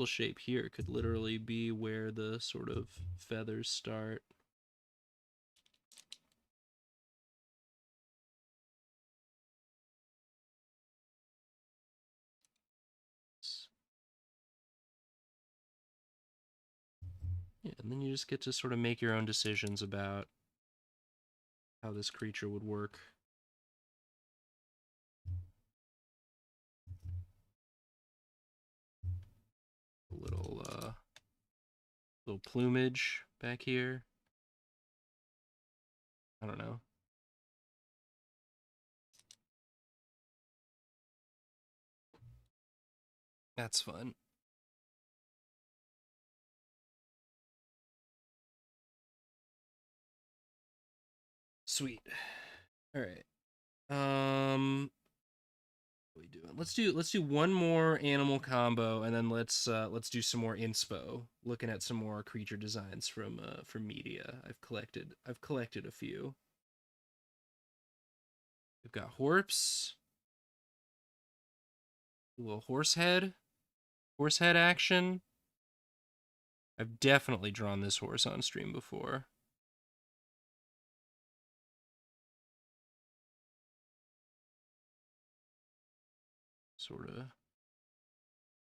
shape here could literally be where the sort of feathers start. Yeah, and then you just get to sort of make your own decisions about how this creature would work. A little plumage back here. I don't know. That's fun. Sweet. All right. What are we doing? Let's do one more animal combo, and then let's do some more inspo. Looking at some more creature designs from media. I've collected a few. We've got Horps, a little horse head action. I've definitely drawn this horse on stream before.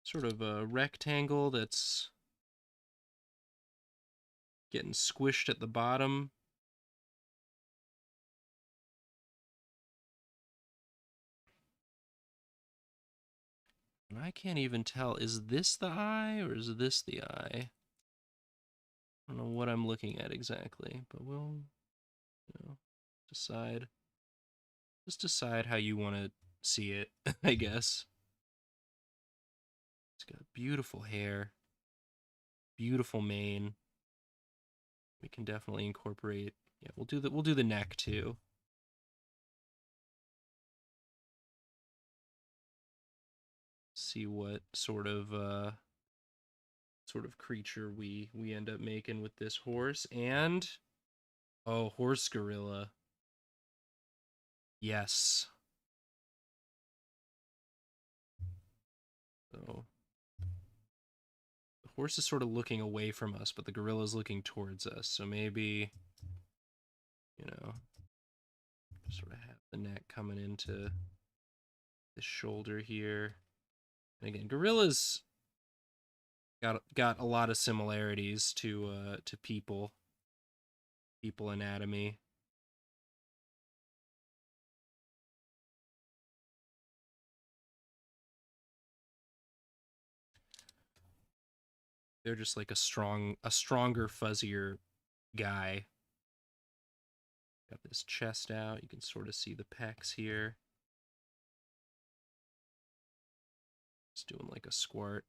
Sort of a rectangle that's getting squished at the bottom. And I can't even tell, is this the eye or is this the eye? I don't know what I'm looking at exactly, but we'll, decide. Just decide how you want to see it, I guess. It's got beautiful hair, beautiful mane. We can definitely incorporate. Yeah, we'll do the neck too. See what sort of creature we end up making with this horse. And oh, horse gorilla. Yes. So the horse is sort of looking away from us, but the gorilla is looking towards us. So maybe, sort of have the neck coming into the shoulder here. And again, gorillas got a lot of similarities to people anatomy. They're just like a stronger, fuzzier guy. Got this chest out. You can sort of see the pecs here. Just doing like a squirt.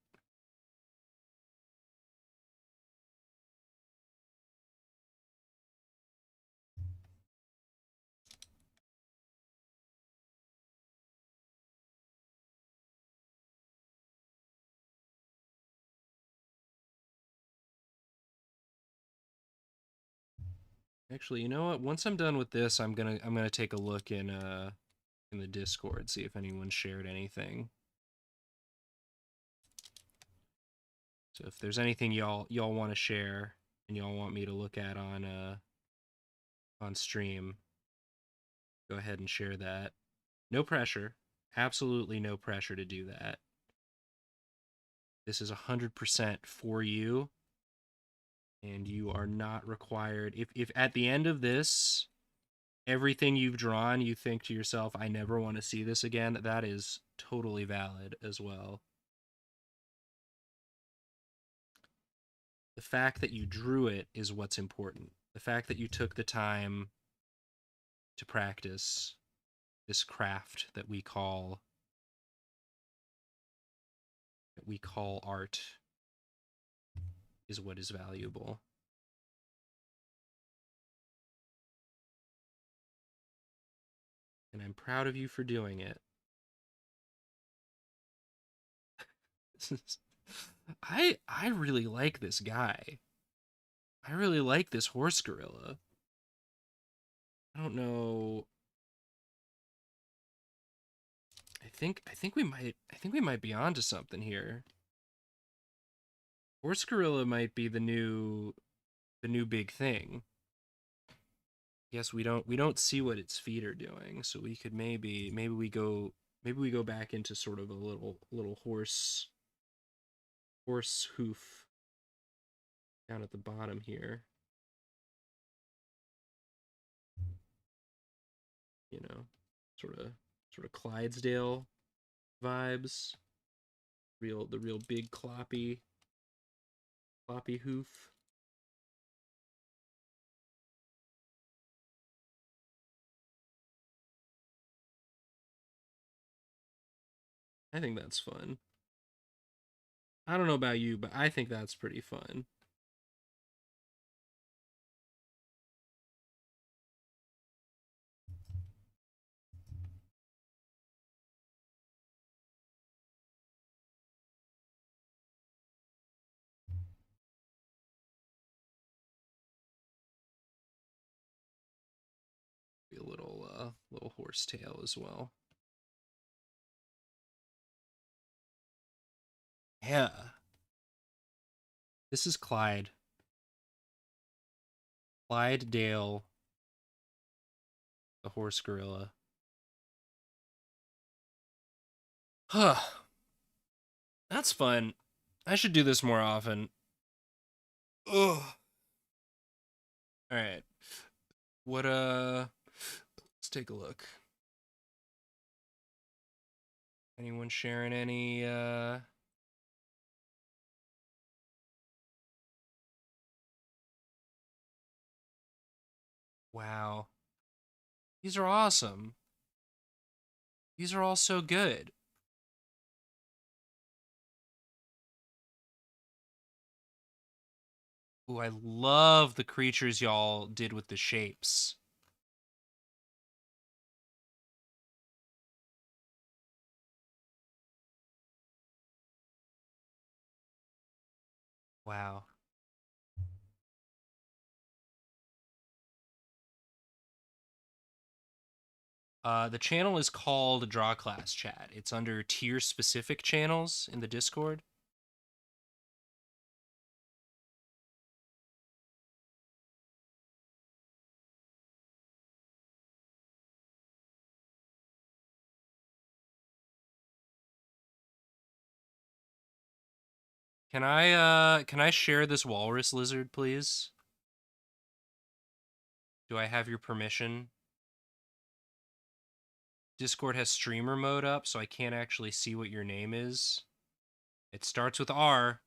Actually, you know what? Once I'm done with this, I'm gonna take a look in the Discord, see if anyone shared anything. So if there's anything y'all want to share and y'all want me to look at on stream, go ahead and share that. No pressure. Absolutely no pressure to do that. This is 100% for you, and you are not required. If at the end of this, everything you've drawn, you think to yourself, I never want to see this again, that is totally valid as well. The fact that you drew it is what's important. The fact that you took the time to practice this craft that we call art is what is valuable. And I'm proud of you for doing it. I really like this guy. I really like this horse gorilla. I don't know. I think we might be onto something here. Horse gorilla might be the new big thing. Yes, we don't see what its feet are doing, so we could maybe we go back into sort of a little horse hoof down at the bottom here. You know, sort of Clydesdale vibes. The real big cloppy hoof. I think that's fun. I don't know about you, but I think that's pretty fun. little horsetail as well. Yeah. This is Clyde. Clyde Dale, the horse gorilla. Huh. That's fun. I should do this more often. Ugh. All right. What let's take a look. Anyone sharing any Wow. These are awesome. These are all so good. Ooh, I love the creatures y'all did with the shapes. Wow. The channel is called DrawClass Chat. It's under tier specific channels in the Discord. Can I share this walrus lizard, please? Do I have your permission? Discord has streamer mode up, so I can't actually see what your name is. It starts with R.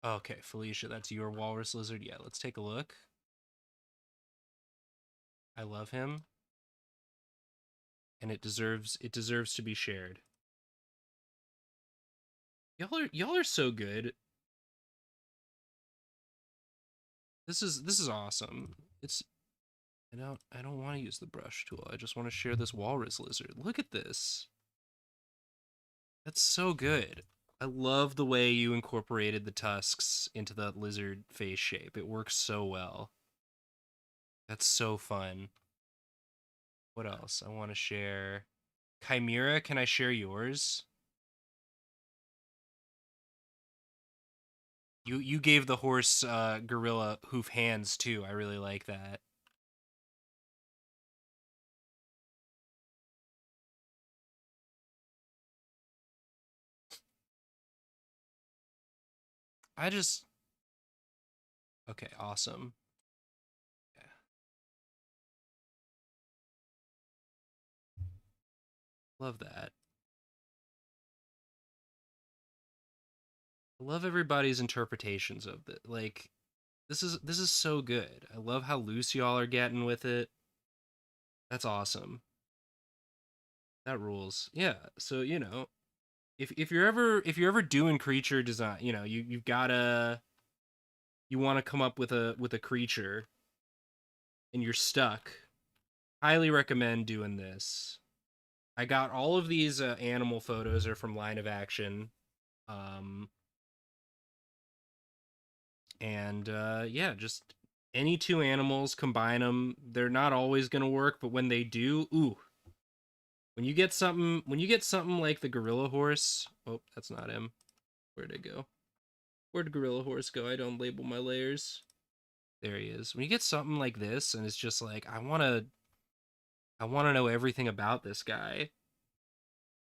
Okay, Felicia, that's your walrus lizard. Yeah, let's take a look. I love him. And it deserves to be shared. Y'all are so good. This is awesome. I don't want to use the brush tool. I just want to share this walrus lizard. Look at this. That's so good. I love the way you incorporated the tusks into the lizard face shape. It works so well. That's so fun. What else? I want to share Chimera. Can I share yours? You gave the horse gorilla hoof hands too. I really like that. I just Okay, awesome. Yeah. Love that. I love everybody's interpretations of it. Like this is so good. I love how loose y'all are getting with it. That's awesome. That rules. Yeah. So, if you're ever doing creature design, you've gotta you want to come up with a creature and you're stuck. Highly recommend doing this. I got all of these animal photos are from Line of Action. Um and yeah, just any two animals, combine them. They're not always going to work, but when they do, ooh. When you get something like the gorilla horse, oh, that's not him. Where'd it go? Where'd gorilla horse go? I don't label my layers. There he is. When you get something like this and it's just like I want to know everything about this guy,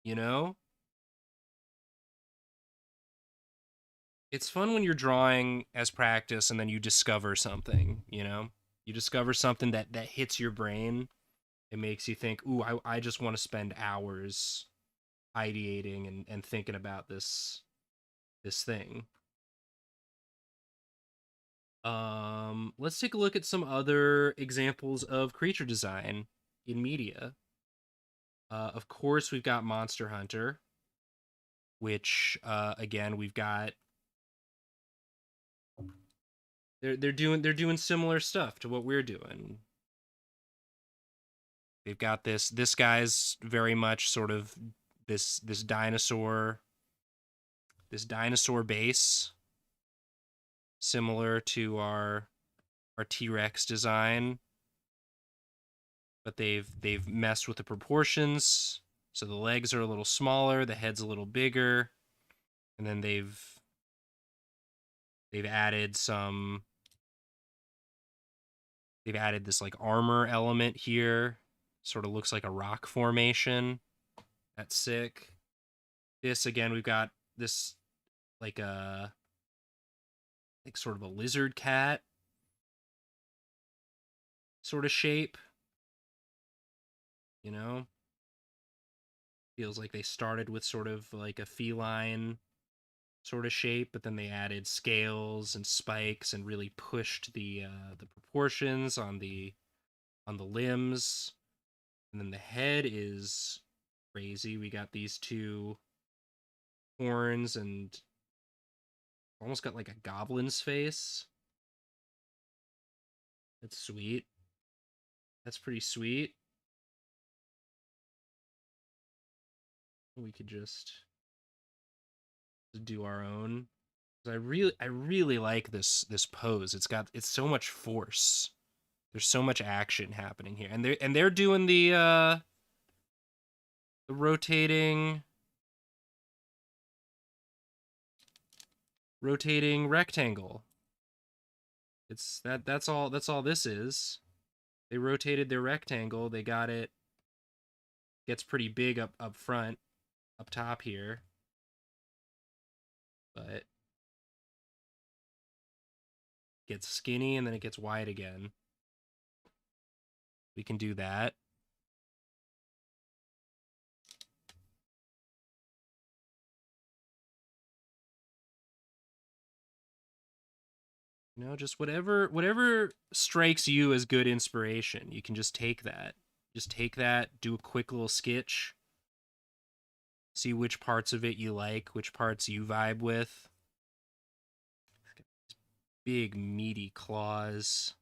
you know? It's fun when you're drawing as practice and then you discover something, you know? You discover something that hits your brain. It makes you think, ooh, I just want to spend hours ideating and thinking about this thing. Let's take a look at some other examples of creature design in media. Of course, we've got Monster Hunter, which again we've got they're doing similar stuff to what we're doing. They've got this guy's very much sort of this dinosaur base, similar to our T-Rex design, but they've messed with the proportions, so the legs are a little smaller, the head's a little bigger, and then they've added some they've added this like armor element here. Sort of looks like a rock formation. That's sick. This again, we've got this like a like sort of a lizard cat sort of shape. You know, feels like they started with sort of like a feline sort of shape, but then they added scales and spikes and really pushed the proportions on the limbs. And then the head is crazy. We got these two horns and almost got like a goblin's face. That's sweet. That's pretty sweet. We could just do our own. I really like this pose. It's so much force. There's so much action happening here. And they're doing the rotating rectangle. It's that's all this is. They rotated their rectangle. They got it. Gets pretty big up front, up top here. But gets skinny and then it gets wide again. We can do that. You know, just whatever strikes you as good inspiration, you can just take that. Just take that, do a quick little sketch. See which parts of it you like, which parts you vibe with. Big meaty claws.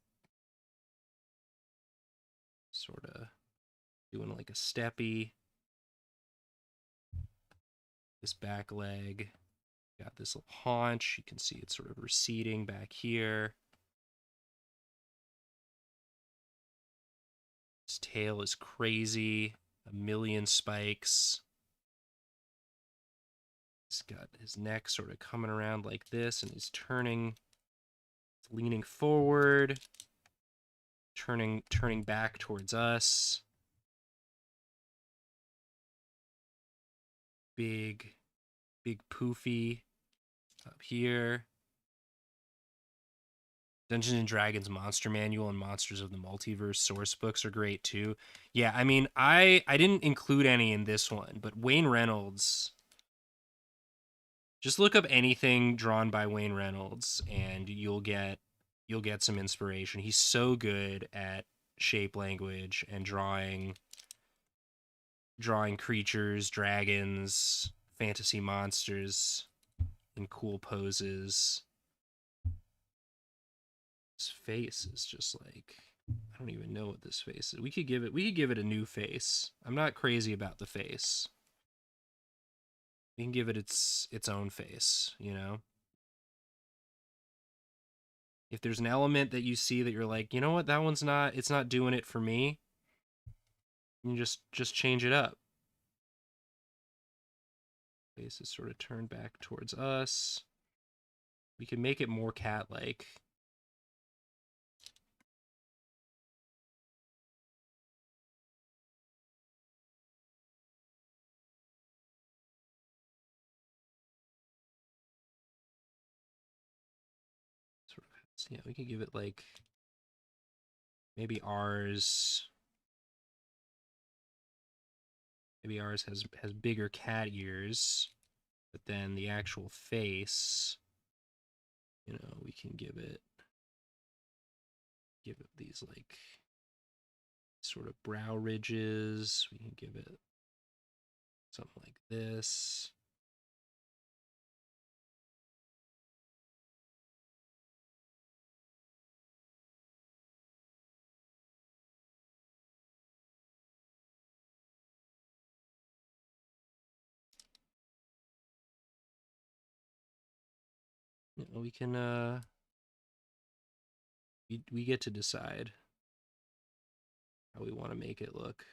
Sort of doing like a steppy. This back leg. Got this little haunch. You can see it's sort of receding back here. His tail is crazy. A million spikes. He's got his neck sort of coming around like this, and he's leaning forward, turning back towards us. Big poofy up here. Dungeons and Dragons Monster Manual and Monsters of the Multiverse source books are great too. Yeah, I mean, I didn't include any in this one, but Wayne Reynolds, just look up anything drawn by Wayne Reynolds and you'll get some inspiration. He's so good at shape language and drawing creatures, dragons, fantasy monsters in cool poses. His face is just like, I don't even know what this face is. We could give it a new face. I'm not crazy about the face. We can give it its own face, you know? If there's an element that you see that you're like, you know what, that one's not, it's not doing it for me, you just change it up. Face is sort of turned back towards us. We can make it more cat-like. Sort of, yeah, we could give it like maybe ours has bigger cat ears, but then the actual face, you know, we can give it these like sort of brow ridges. We can give it something like this. we can we get to decide how we want to make it look.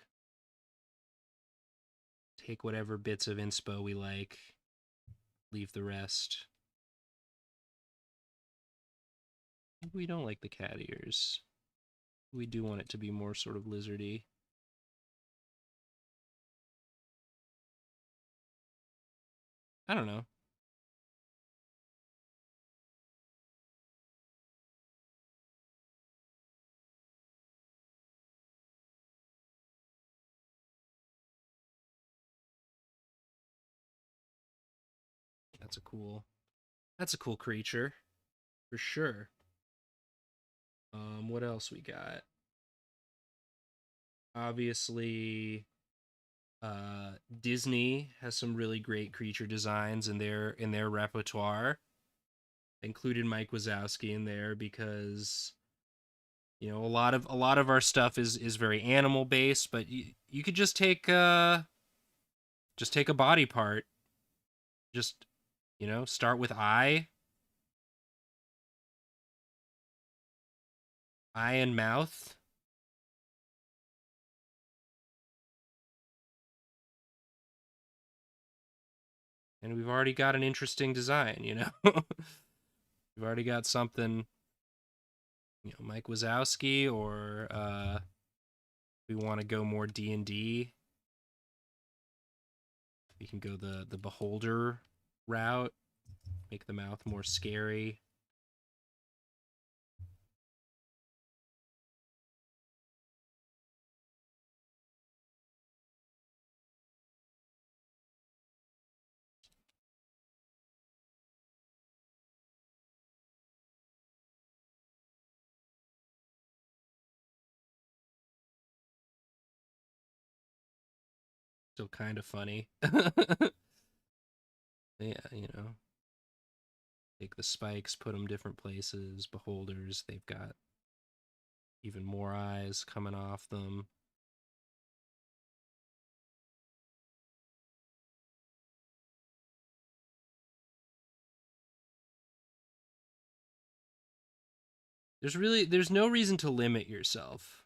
Take whatever bits of inspo we like, leave the rest. We don't like the cat ears. We do want it to be more sort of lizardy. I don't know. That's a cool creature for sure. What else we got? Obviously, Disney has some really great creature designs in their repertoire. Included Mike Wazowski in there because a lot of our stuff is very animal based, but you could just take a body part, just start with eye and mouth, and we've already got an interesting design. We've already got something. Mike Wazowski, or we want to go more D&D. We can go the beholder route, make the mouth more scary. Still kind of funny. Yeah, take the spikes, put them different places. Beholders, they've got even more eyes coming off them. There's no reason to limit yourself.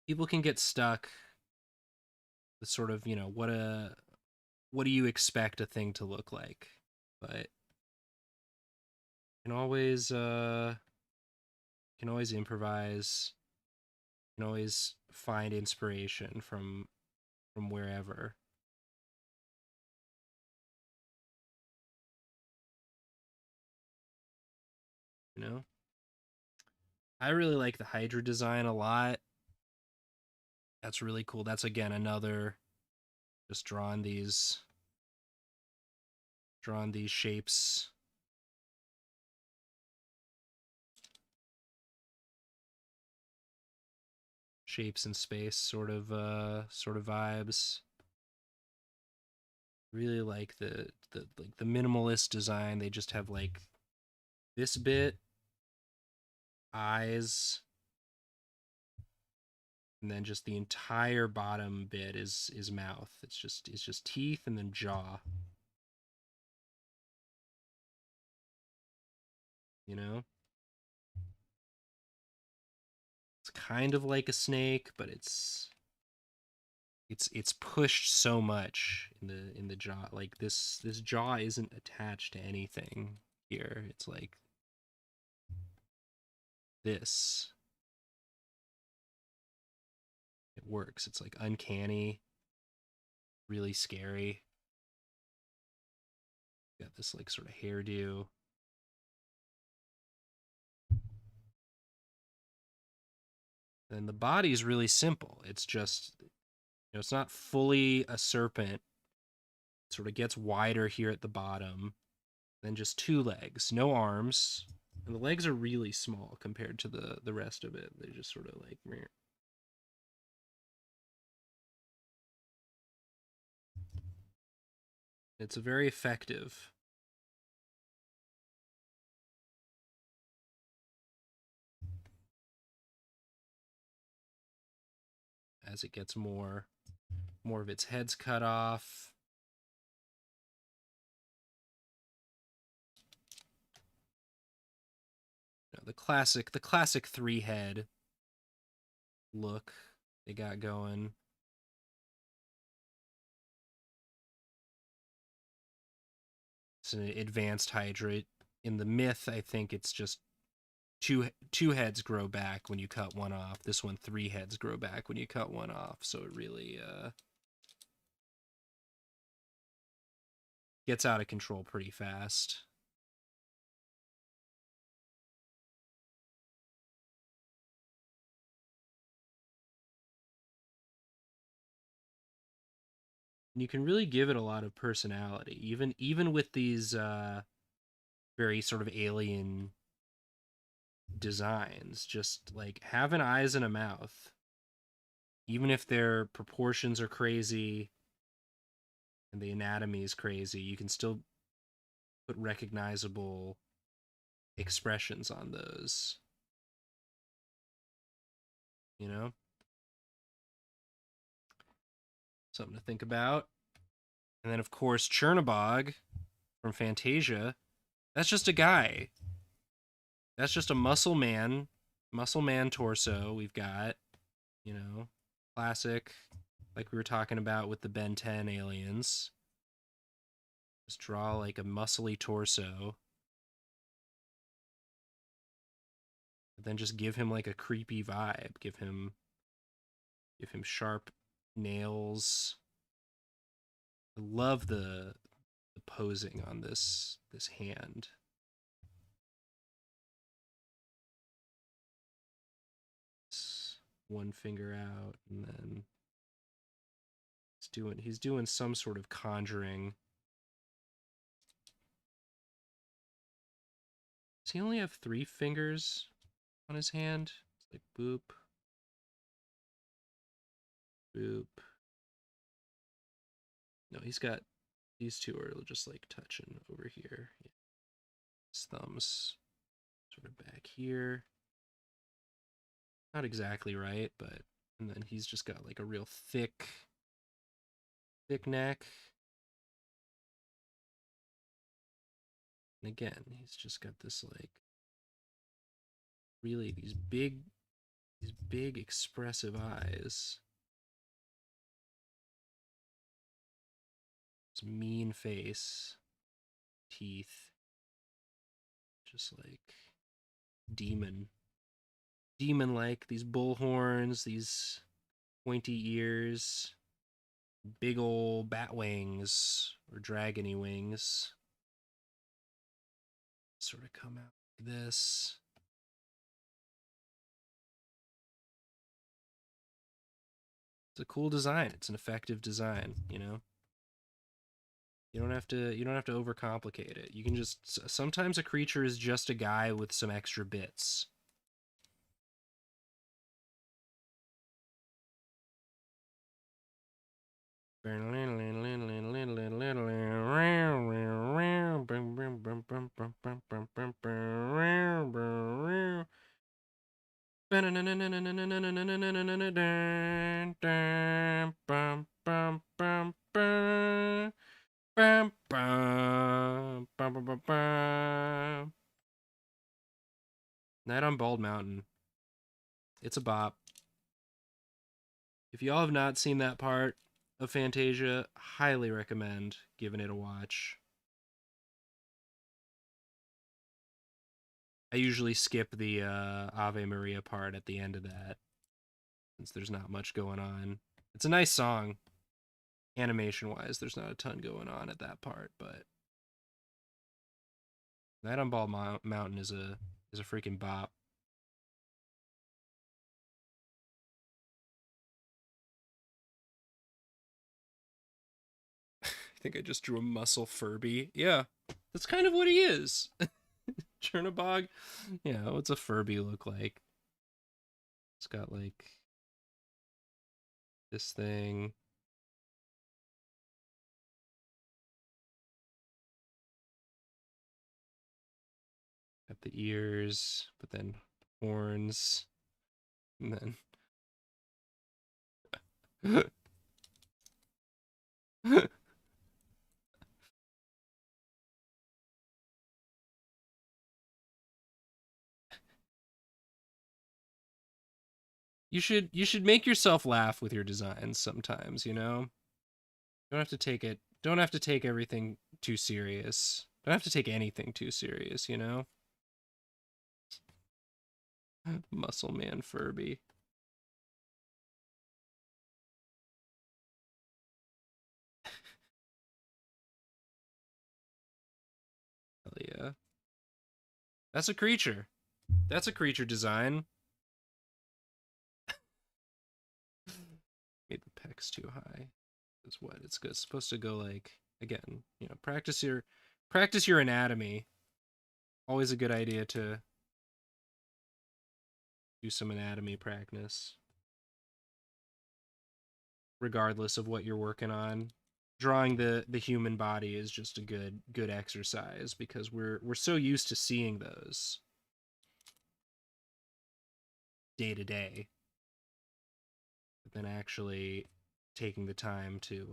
People can get stuck with sort of, what do you expect a thing to look like? But you can always improvise. You can always find inspiration from wherever. You know? I really like the Hydra design a lot. That's really cool. That's again another just drawing these shapes. Shapes in space sort of vibes. Really like the minimalist design. They just have like this bit, eyes, and then just the entire bottom bit is mouth. It's just teeth and then jaw. You know? It's kind of like a snake, but it's pushed so much in the jaw. Like this jaw isn't attached to anything here. It's like this. It works. It's like uncanny, really scary. Got this like sort of hairdo. And the body is really simple. It's just, it's not fully a serpent. It sort of gets wider here at the bottom. Then just two legs, no arms. And the legs are really small compared to the rest of it. They're just sort of like meh. It's a very effective. As it gets more of its head's cut off. the classic 3-head look they got going. It's an advanced Hydra. In the myth, I think it's just two heads grow back when you cut one off. This one, 3 heads grow back when you cut one off. So it really gets out of control pretty fast. And you can really give it a lot of personality, even with these very sort of alien designs. Just like having eyes and a mouth, even if their proportions are crazy and the anatomy is crazy, you can still put recognizable expressions on those. You know? Something to think about. And then, of course, Chernabog from Fantasia. That's just a guy. That's just a muscle man torso we've got. You know, classic, like we were talking about with the Ben 10 aliens. Just draw like a muscly torso. But then just give him like a creepy vibe. Give him sharp nails. I love the posing on this hand. One finger out, and then he's doing some sort of conjuring. Does he only have 3 fingers on his hand? It's like boop, boop. No, he's got these 2 are just like touching over here. Yeah. His thumbs sort of back here. Not exactly right, but and then he's just got like a real thick neck. And again, he's just got this like really these big expressive eyes. This mean face, teeth, just like demon like, these bull horns, these pointy ears, big old bat wings or dragony wings sort of come out like this. It's a cool design. It's an effective design, you know. You don't have to overcomplicate it. You can just sometimes a creature is just a guy with some extra bits. Night on Bald Mountain. It's a bop. If y'all have not seen that part of Fantasia, highly recommend giving it a watch. I usually skip the Ave Maria part at the end of that, since there's not much going on. It's a nice song. Animation-wise, there's not a ton going on at that part, but Night on Bald Mountain is a freaking bop. I think I just drew a muscle Furby. Yeah, that's kind of what he is. Chernabog. Yeah, what's a Furby look like? It's got like this thing. Got the ears, but then horns, and then you should make yourself laugh with your designs sometimes, you know? Don't have to take everything too serious. Don't have to take anything too serious, you know? Muscle Man Furby. Hell yeah. That's a creature. That's a creature design. Made the pecs too high. Is what it's good. It's supposed to go like, again, you know, practice your anatomy. Always a good idea to do some anatomy practice, regardless of what you're working on. Drawing the human body is just a good exercise because we're so used to seeing those day to day, but then actually taking the time to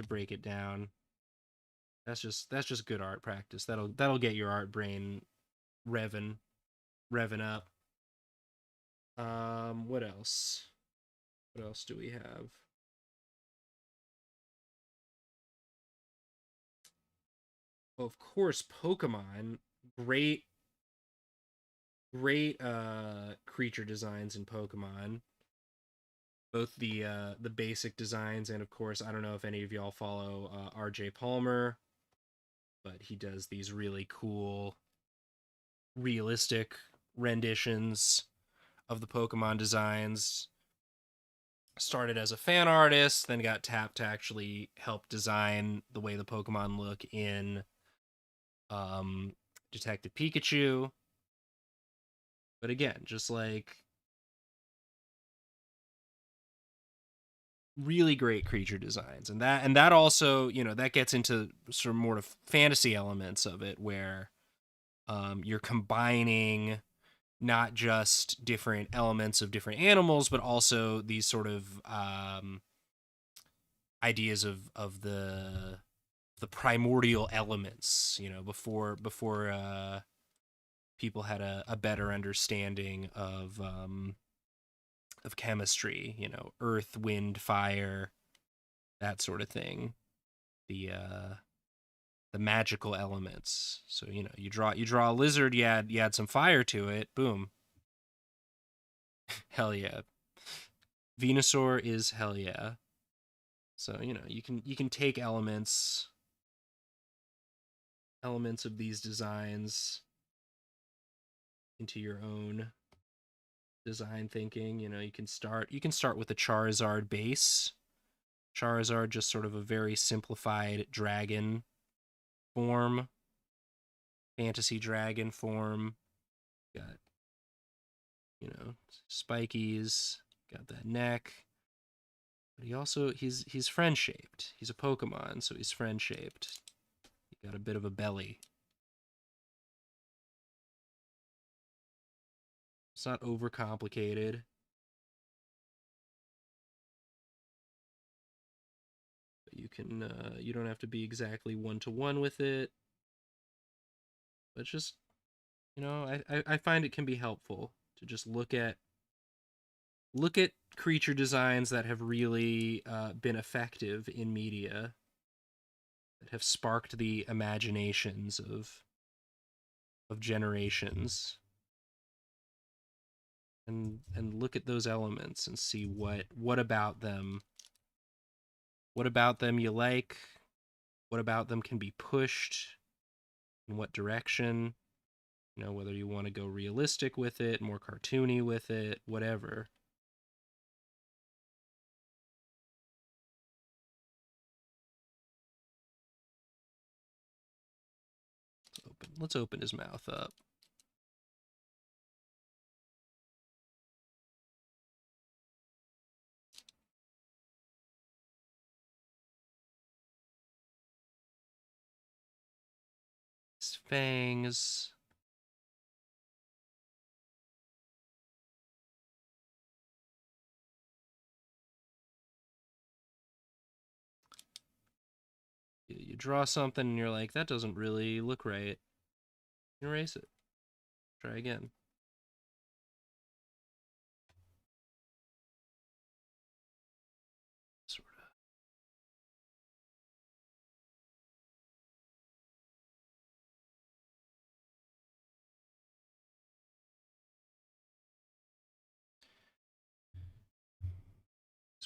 break it down, that's just good art practice. That'll get your art brain revving up. What else? What else do we have? Well, of course, Pokemon. Great, great creature designs in Pokemon. Both the basic designs and of course, I don't know if any of y'all follow RJ Palmer, but he does these really cool realistic renditions of the Pokemon designs. Started as a fan artist, then got tapped to actually help design the way the Pokemon look in um, Detective Pikachu. But again, just like really great creature designs, and that also, you know, that gets into sort of more of fantasy elements of it, where you're combining not just different elements of different animals, but also these sort of ideas of the primordial elements. You know, before people had a better understanding of chemistry. You know, earth, wind, fire, that sort of thing. The magical elements. So you know, you draw a lizard, you add some fire to it, boom. Hell yeah. Venusaur is hell yeah. So, you know, you can take elements of these designs into your own design thinking. You know, you can start with a Charizard base. Charizard, just sort of a very simplified dragon form, fantasy dragon form. Got, you know, spikies, got that neck. But he's friend shaped. He's a Pokemon, so he's friend shaped. He got a bit of a belly. It's not overcomplicated. But you don't have to be exactly one to one with it. But just, you know, I find it can be helpful to just look at creature designs that have really been effective in media, that have sparked the imaginations of generations, and look at those elements and see what about them you like, what about them can be pushed, in what direction, you know, whether you want to go realistic with it, more cartoony with it, whatever. Let's open his mouth up. His fangs. You draw something and you're like, that doesn't really look right. Erase it. Try again.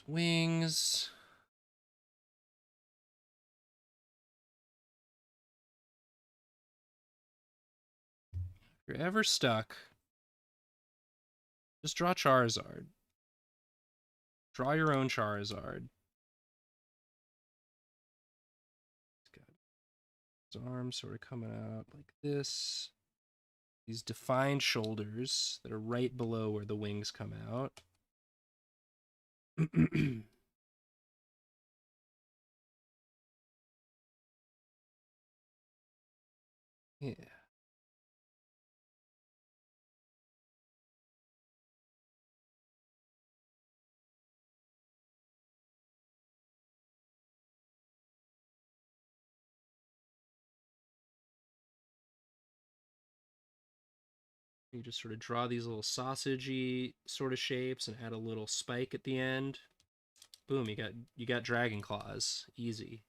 Wings. If you're ever stuck, just draw Charizard. Draw your own Charizard. He's got his arms sort of coming out like this. These defined shoulders that are right below where the wings come out. Yeah. You just sort of draw these little sausagey sort of shapes and add a little spike at the end. Boom, you got dragon claws. Easy.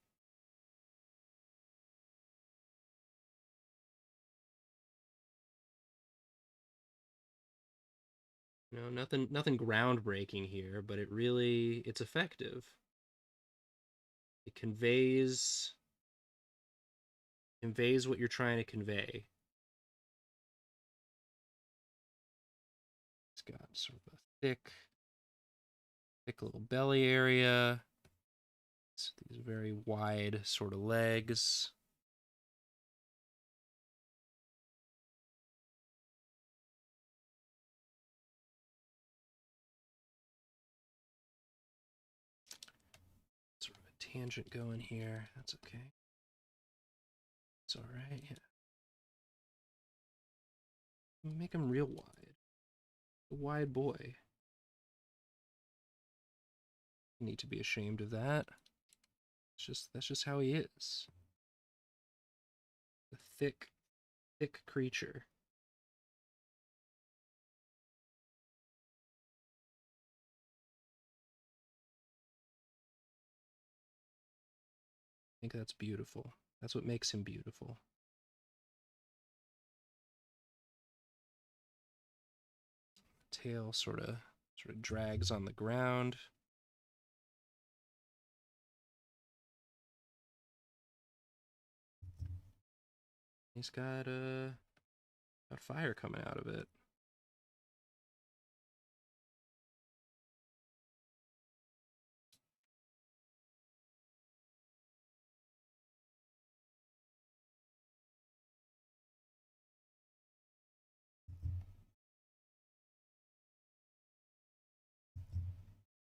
You know, nothing groundbreaking here, but it's effective. It conveys what you're trying to convey. It's got sort of a thick little belly area. It's these very wide sort of legs. Sort of a tangent going here. That's okay. It's all right. Yeah. Make him real wide. A wide boy. You need to be ashamed of that. That's just how he is. A thick creature. I think that's beautiful. That's what makes him beautiful. Tail sort of drags on the ground. He's got fire coming out of it.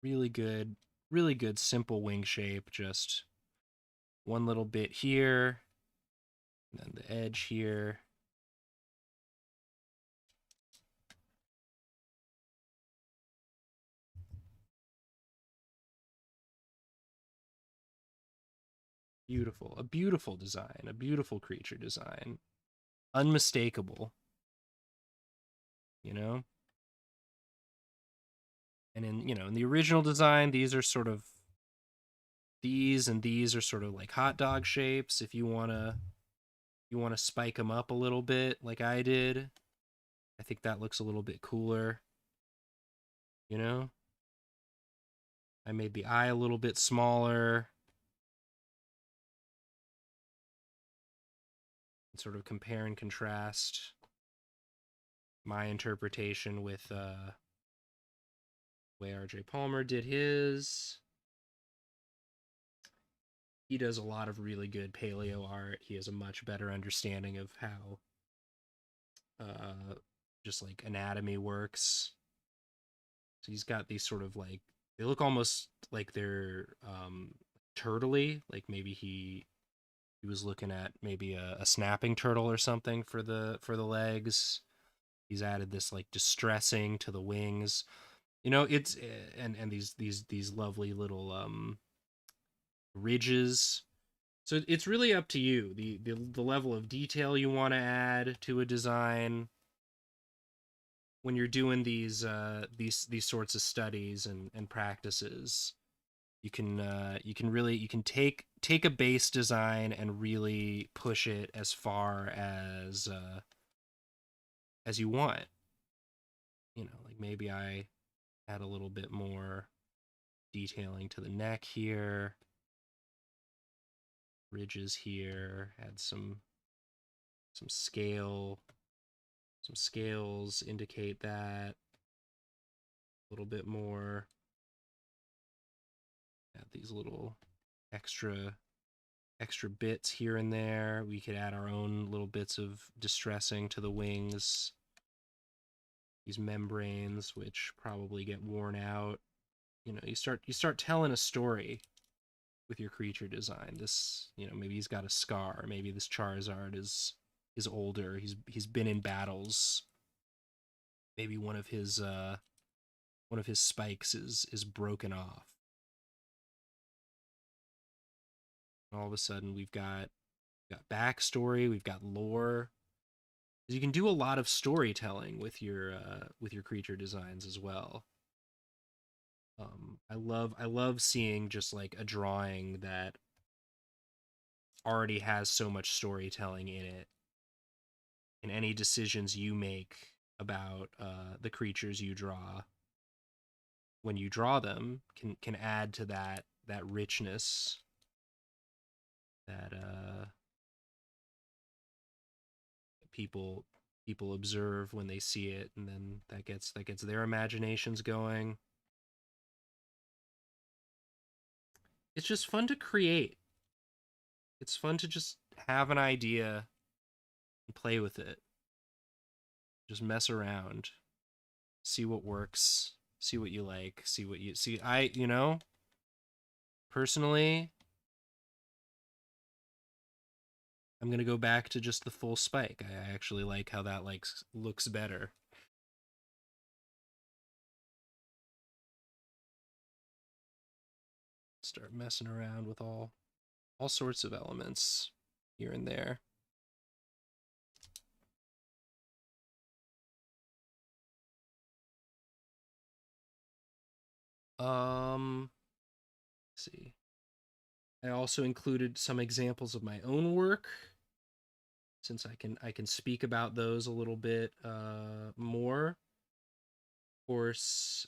Really good simple wing shape. Just one little bit here, and then the edge here. Beautiful. A beautiful design. A beautiful creature design. Unmistakable. You know? And in the original design, these are sort of these are sort of like hot dog shapes. If you wanna spike them up a little bit, like I did, I think that looks a little bit cooler. You know? I made the eye a little bit smaller. And sort of compare and contrast my interpretation with the way R.J. Palmer did his. He does a lot of really good paleo art. He has a much better understanding of how just like anatomy works. So he's got these sort of like, they look almost like they're turtley, like maybe he was looking at maybe a snapping turtle or something for the legs. He's added this like distressing to the wings. You know, it's and these lovely little ridges. So it's really up to you, the level of detail you want to add to a design when you're doing these sorts of studies and practices. You can take a base design and really push it as far as you want. You know, like maybe I add a little bit more detailing to the neck here. Ridges here. Had some scale. Some scales indicate that. A little bit more. Add these little extra bits here and there. We could add our own little bits of distressing to the wings. These membranes, which probably get worn out. You know, you start telling a story with your creature design. This, you know, maybe he's got a scar. Maybe this Charizard is older. He's been in battles. Maybe one of his spikes is broken off. And all of a sudden we've got backstory, we've got lore. You can do a lot of storytelling with your creature designs as well. I love seeing just like a drawing that already has so much storytelling in it, and any decisions you make about the creatures you draw when you draw them can add to that richness that people observe when they see it, and then that gets their imaginations going. It's just fun to create. It's fun to just have an idea and play with it. Just mess around. See what works. See what you like. See what you see. You know, personally, I'm going to go back to just the full spike. I actually like how that looks better. Start messing around with all sorts of elements here and there. Let's see. I also included some examples of my own work, since I can speak about those a little bit more. Of course,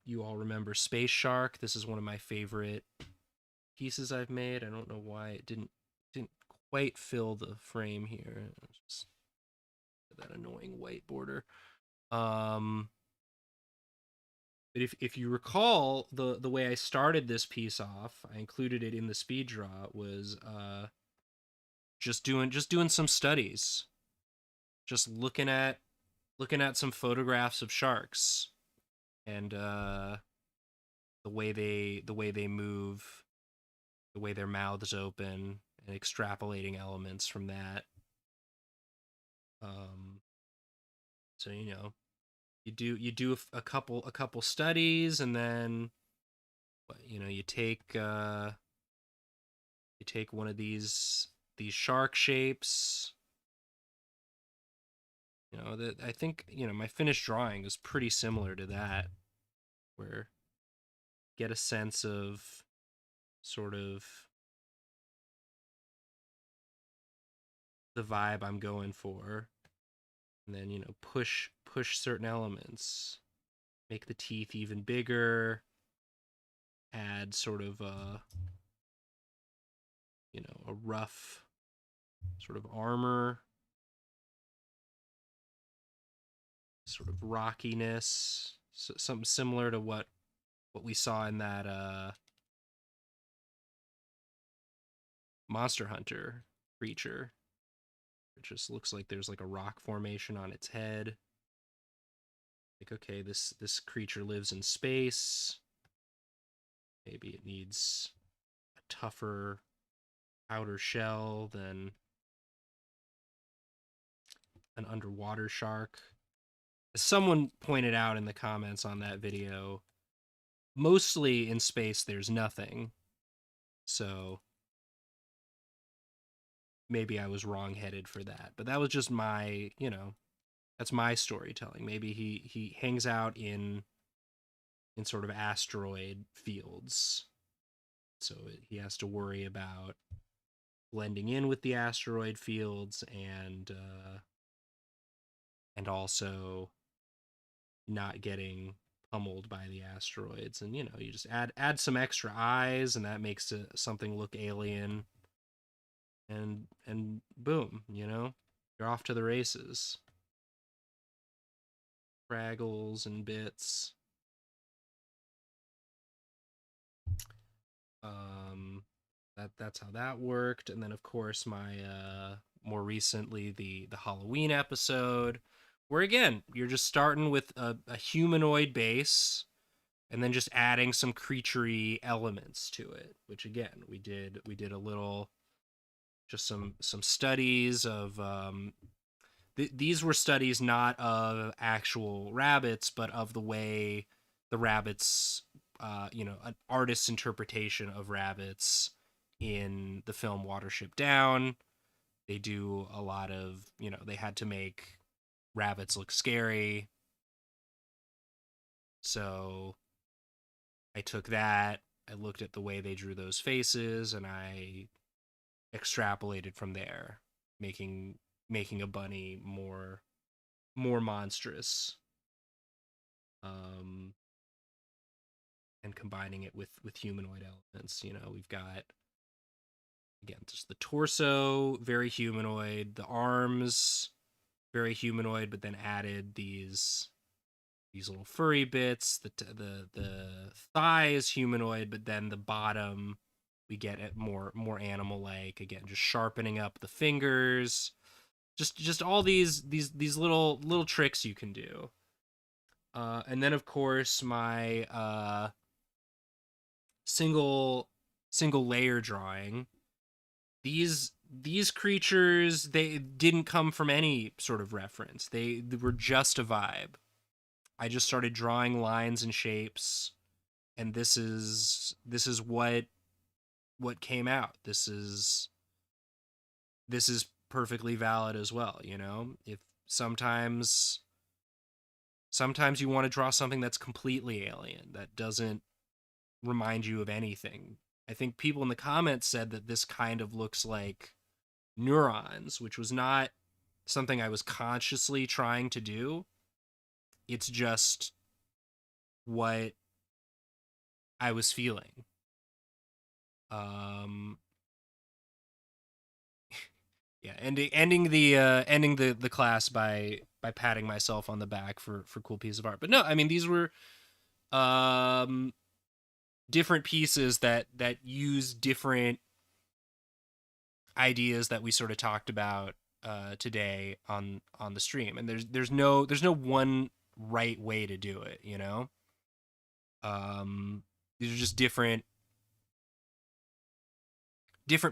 you all remember Space Shark. This is one of my favorite pieces I've made. I don't know why it didn't quite fill the frame here. Just that annoying white border. But if you recall, the way I started this piece off, I included it in the speed draw, was just doing some studies, just looking at some photographs of sharks, and the way they move, the way their mouths open, and extrapolating elements from that. So you know, you do a couple studies, and then you know, you take one of these shark shapes. You know, that I think, you know, my finished drawing is pretty similar to that, where get a sense of sort of the vibe I'm going for, and then, you know, push certain elements, make the teeth even bigger, add sort of you know, a rough sort of armor, sort of rockiness, so something similar to what we saw in that Monster Hunter creature. It just looks like there's like a rock formation on its head. Like, okay, this creature lives in space. Maybe it needs a tougher outer shell than an underwater shark. As someone pointed out in the comments on that video, mostly in space there's nothing. So maybe I was wrong-headed for that. But that was just my, you know, that's my storytelling. Maybe he hangs out in sort of asteroid fields. So he has to worry about blending in with the asteroid fields, and also not getting pummeled by the asteroids, and you just add some extra eyes, and that makes something look alien, and boom, you're off to the races. Fraggles and bits. Um, that's how that worked, and then of course my more recently the Halloween episode, where again you're just starting with a humanoid base, and then just adding some creaturey elements to it. Which again we did a little, just some studies of these were studies not of actual rabbits, but of the way the rabbits, an artist's interpretation of rabbits in the film Watership Down. They do a lot of, they had to make rabbits look scary. So I took that, I looked at the way they drew those faces, and I extrapolated from there, making a bunny more monstrous, um and combining it with humanoid elements. We've got, again, just the torso, very humanoid, the arms very humanoid, but then added these little furry bits, the thighs humanoid, but then the bottom we get it more animal like, again just sharpening up the fingers, just all these little tricks you can do. And then of course my single layer drawing. These creatures, they didn't come from any sort of reference. They were just a vibe. I just started drawing lines and shapes, and this is what came out. This is perfectly valid as well. If sometimes you want to draw something that's completely alien, that doesn't remind you of anything. I think people in the comments said that this kind of looks like neurons, which was not something I was consciously trying to do. It's just what I was feeling. Yeah, ending the class by patting myself on the back for cool piece of art. But no, I mean, these were different pieces that use different ideas that we sort of talked about today on the stream, and there's no one right way to do it. These are just different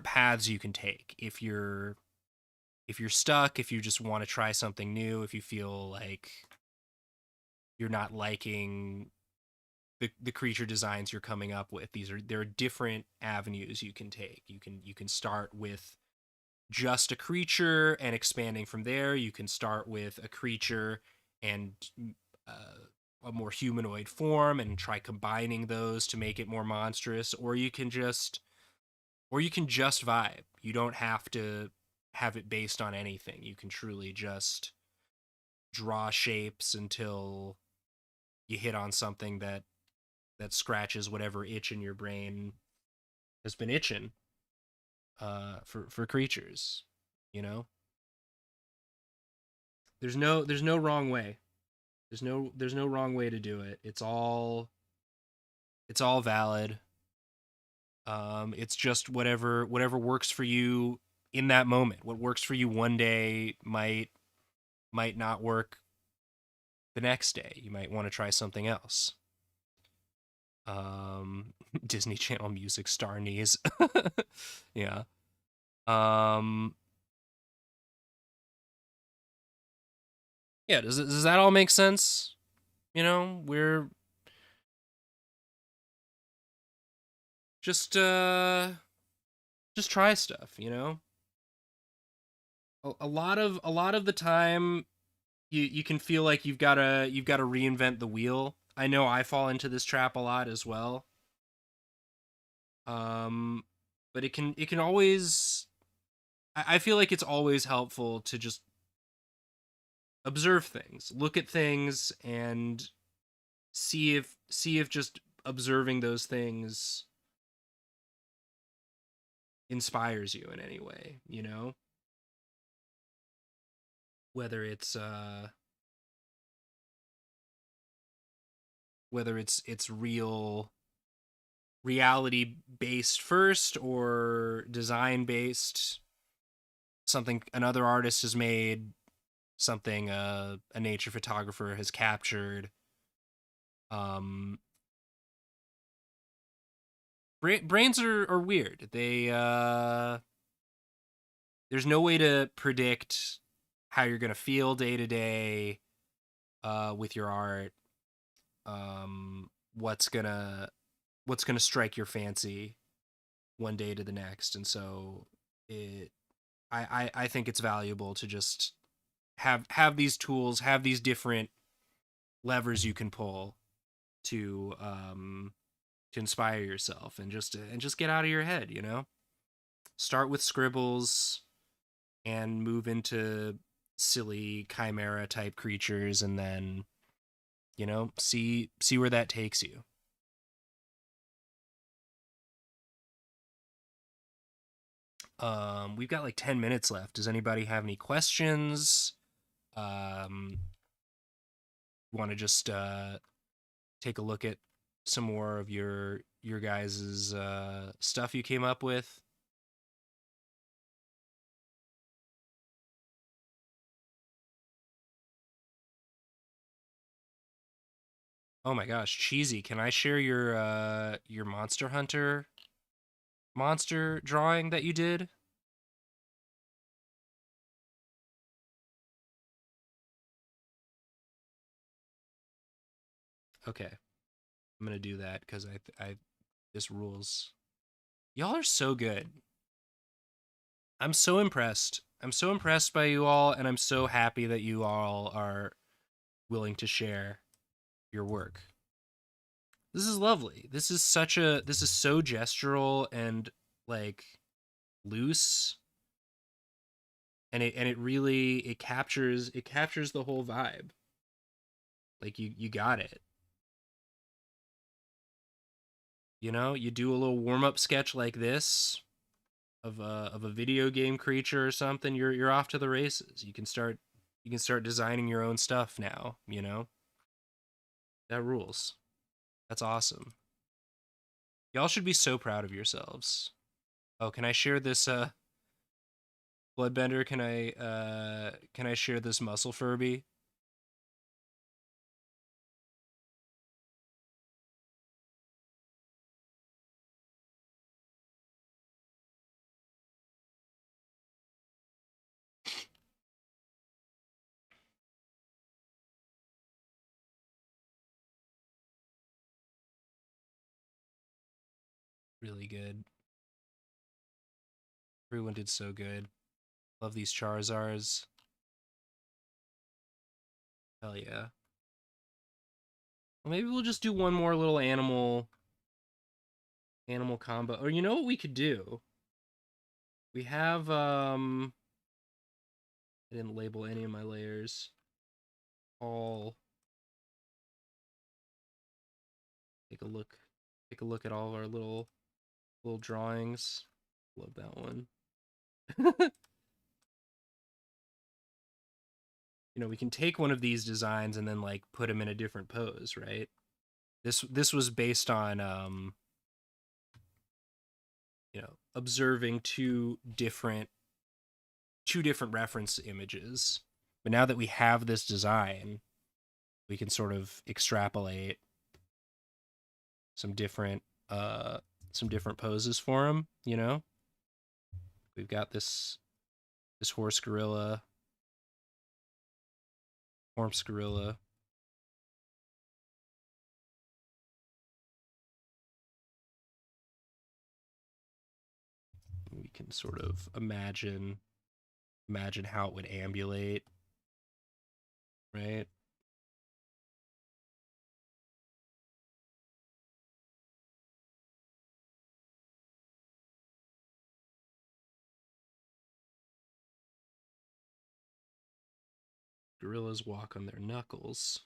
paths you can take if you're stuck, if you just want to try something new, if you feel like you're not liking the creature designs you're coming up with. There are different avenues you can take. You can start with just a creature and expanding from there. You can start with a creature and a more humanoid form and try combining those to make it more monstrous, or you can just vibe. You don't have to have it based on anything. You can truly just draw shapes until you hit on something that scratches whatever itch in your brain has been itching for creatures. There's no wrong way. There's no wrong way to do it. It's all valid. It's just whatever works for you in that moment. What works for you one day might not work the next day. You might want to try something else. Disney Channel music star knees. Yeah. Yeah, does that all make sense? We're just try stuff, a lot of the time you can feel like you've got to reinvent the wheel. I know I fall into this trap a lot as well. But it can always, I feel like it's always helpful to just observe things, look at things, and see if just observing those things inspires you in any way, you know? Whether it's whether it's real reality based first or design based, something another artist has made, something a nature photographer has captured. um Brains are weird. There's no way to predict how you're gonna feel day to day with your art. What's gonna strike your fancy one day to the next, and so it I think it's valuable to just have these tools, have these different levers you can pull to inspire yourself and just get out of your head, you know? Start with scribbles and move into silly chimera type creatures, and then, see where that takes you. We've got like 10 minutes left. Does anybody have any questions? Um, Want to just take a look at some more of your guys's stuff you came up with? Oh my gosh, cheesy! Can I share your Monster Hunter monster drawing that you did? Okay, I'm gonna do that because I this rules. Y'all are so good. I'm so impressed. I'm so impressed by you all, and I'm so happy that you all are willing to share your work. This is lovely. This is so gestural and like loose, and it really it captures the whole vibe. Like you got it. You do a little warm-up sketch like this of a video game creature or something, you're off to the races. You can start designing your own stuff now, you know? That rules. That's awesome. Y'all should be so proud of yourselves. Oh, can I share this Bloodbender? Can I share this muscle Furby? Really good. Everyone did so good. Love these Charizards. Hell yeah. Well, maybe we'll just do one more little animal combo. Or you know what we could do? We have I didn't label any of my layers. All take a look at all of our little drawings. Love that one. We can take one of these designs and then like put them in a different pose, right? This was based on observing two different reference images. But now that we have this design, we can sort of extrapolate some different uh some different poses for them, you know? We've got this horse gorilla, horse gorilla. We can sort of imagine how it would ambulate, right? Gorillas walk on their knuckles.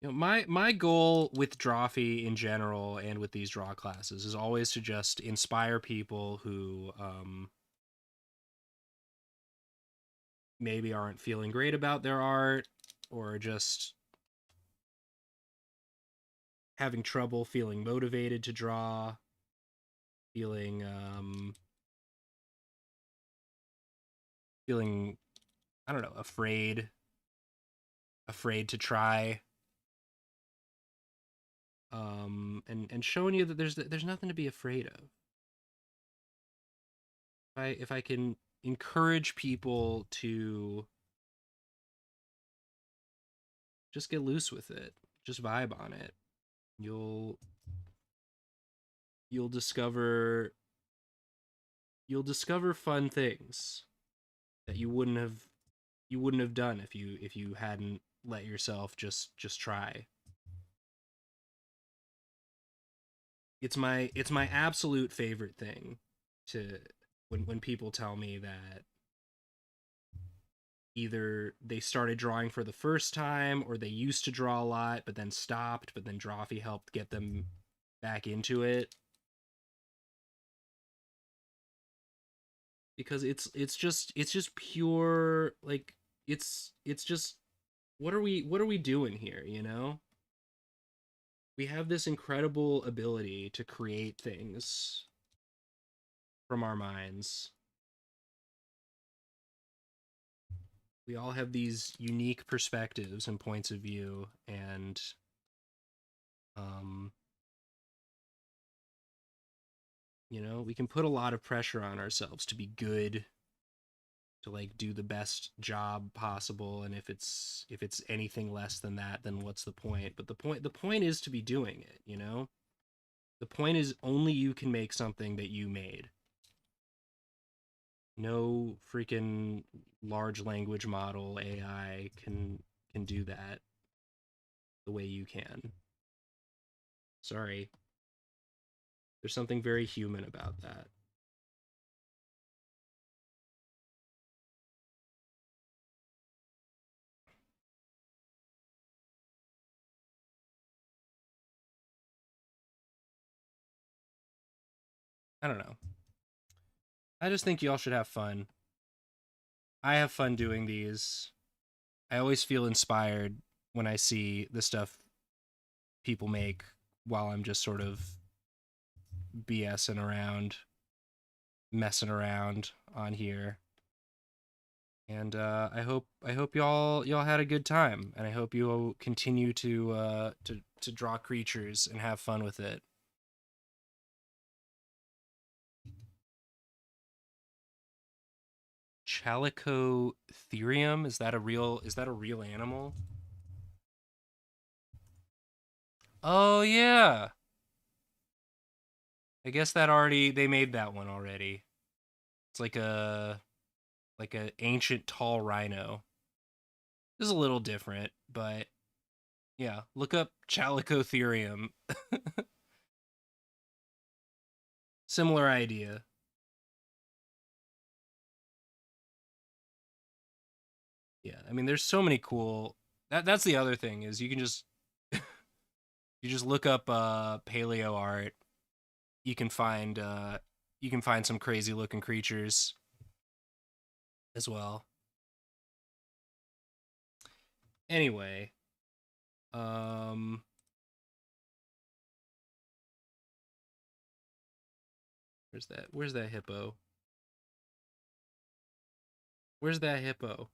My goal with Drawfee in general and with these draw classes is always to just inspire people who maybe aren't feeling great about their art, or just having trouble feeling motivated to draw, feeling feeling, I don't know, afraid to try, and showing you that there's nothing to be afraid of. If I can encourage people to just get loose with it, just vibe on it, you'll you'll discover you'll discover fun things that you wouldn't have done if you hadn't let yourself just try. It's my absolute favorite thing to when people tell me that either they started drawing for the first time, or they used to draw a lot but then stopped, but then Drawfee helped get them back into it, because it's just pure, like, it's just, what are we doing here, we have this incredible ability to create things from our minds. We all have these unique perspectives and points of view, and um we can put a lot of pressure on ourselves to be good, to like do the best job possible, and if it's anything less than that, then what's the point? But the point is to be doing it. The point is only you can make something that you made. No freaking large language model AI can do that the way you can. Sorry. There's something very human about that. I don't know. I just think y'all should have fun. I have fun doing these. I always feel inspired when I see the stuff people make while I'm just sort of BSing around, messing around on here. And I hope y'all had a good time, and I hope you continue to draw creatures and have fun with it. Chalicotherium, is that a real animal? Oh yeah. I guess they made that one already. It's like a ancient tall rhino. This is a little different, but yeah, look up Chalicotherium. Similar idea. Yeah, I mean, there's so many cool. That's the other thing, is you just look up paleo art. You can find some crazy looking creatures as well. Anyway, um, Where's that hippo? Where's that hippo?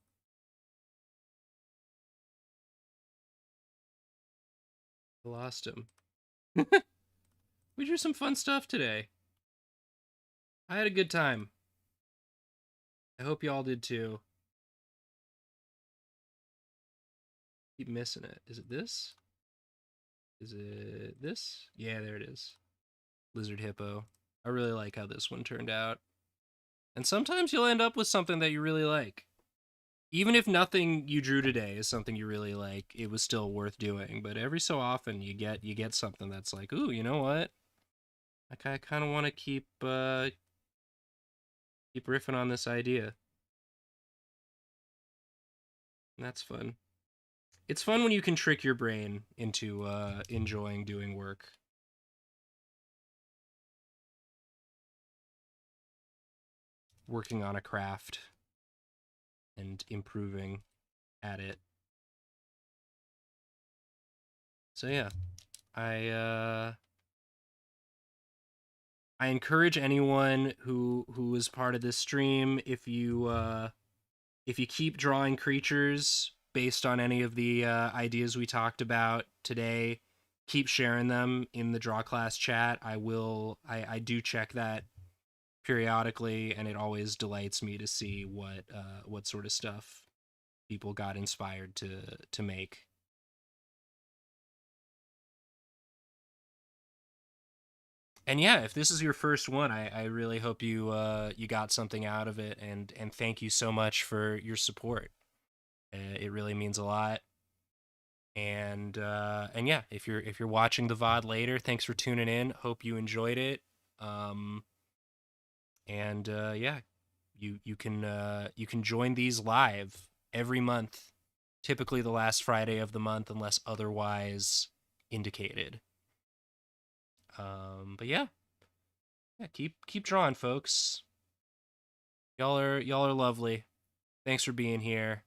I lost him. We drew some fun stuff today. I had a good time. I hope y'all did too. Keep missing it. Is it this? Is it this? Yeah, there it is. Lizard hippo. I really like how this one turned out. And sometimes you'll end up with something that you really like. Even if nothing you drew today is something you really like, it was still worth doing. But every so often you get something that's like, ooh, you know what? Like, I kind of want to keep riffing on this idea. And that's fun. It's fun when you can trick your brain into enjoying doing work. Working on a craft and improving at it. So yeah, I I encourage anyone who is part of this stream, if you keep drawing creatures based on any of the ideas we talked about today, keep sharing them in the DrawClass chat. I do check that periodically, and it always delights me to see what sort of stuff people got inspired to make. And yeah, if this is your first one, I really hope you got something out of it, and thank you so much for your support. It really means a lot. And yeah, if you're watching the VOD later, thanks for tuning in. Hope you enjoyed it. Um, and yeah, you can join these live every month, typically the last Friday of the month, unless otherwise indicated. But yeah, keep drawing, folks. Y'all are lovely. Thanks for being here.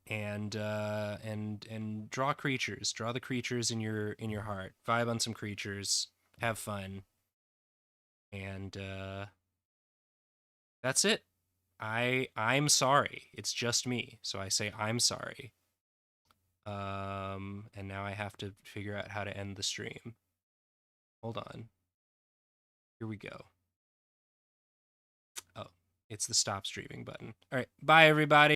And draw creatures. Draw the creatures in your heart. Vibe on some creatures. Have fun. And that's it. I'm sorry. It's just me. So I say I'm sorry. And now I have to figure out how to end the stream. Hold on. Here we go. Oh, it's the stop streaming button. All right. Bye everybody.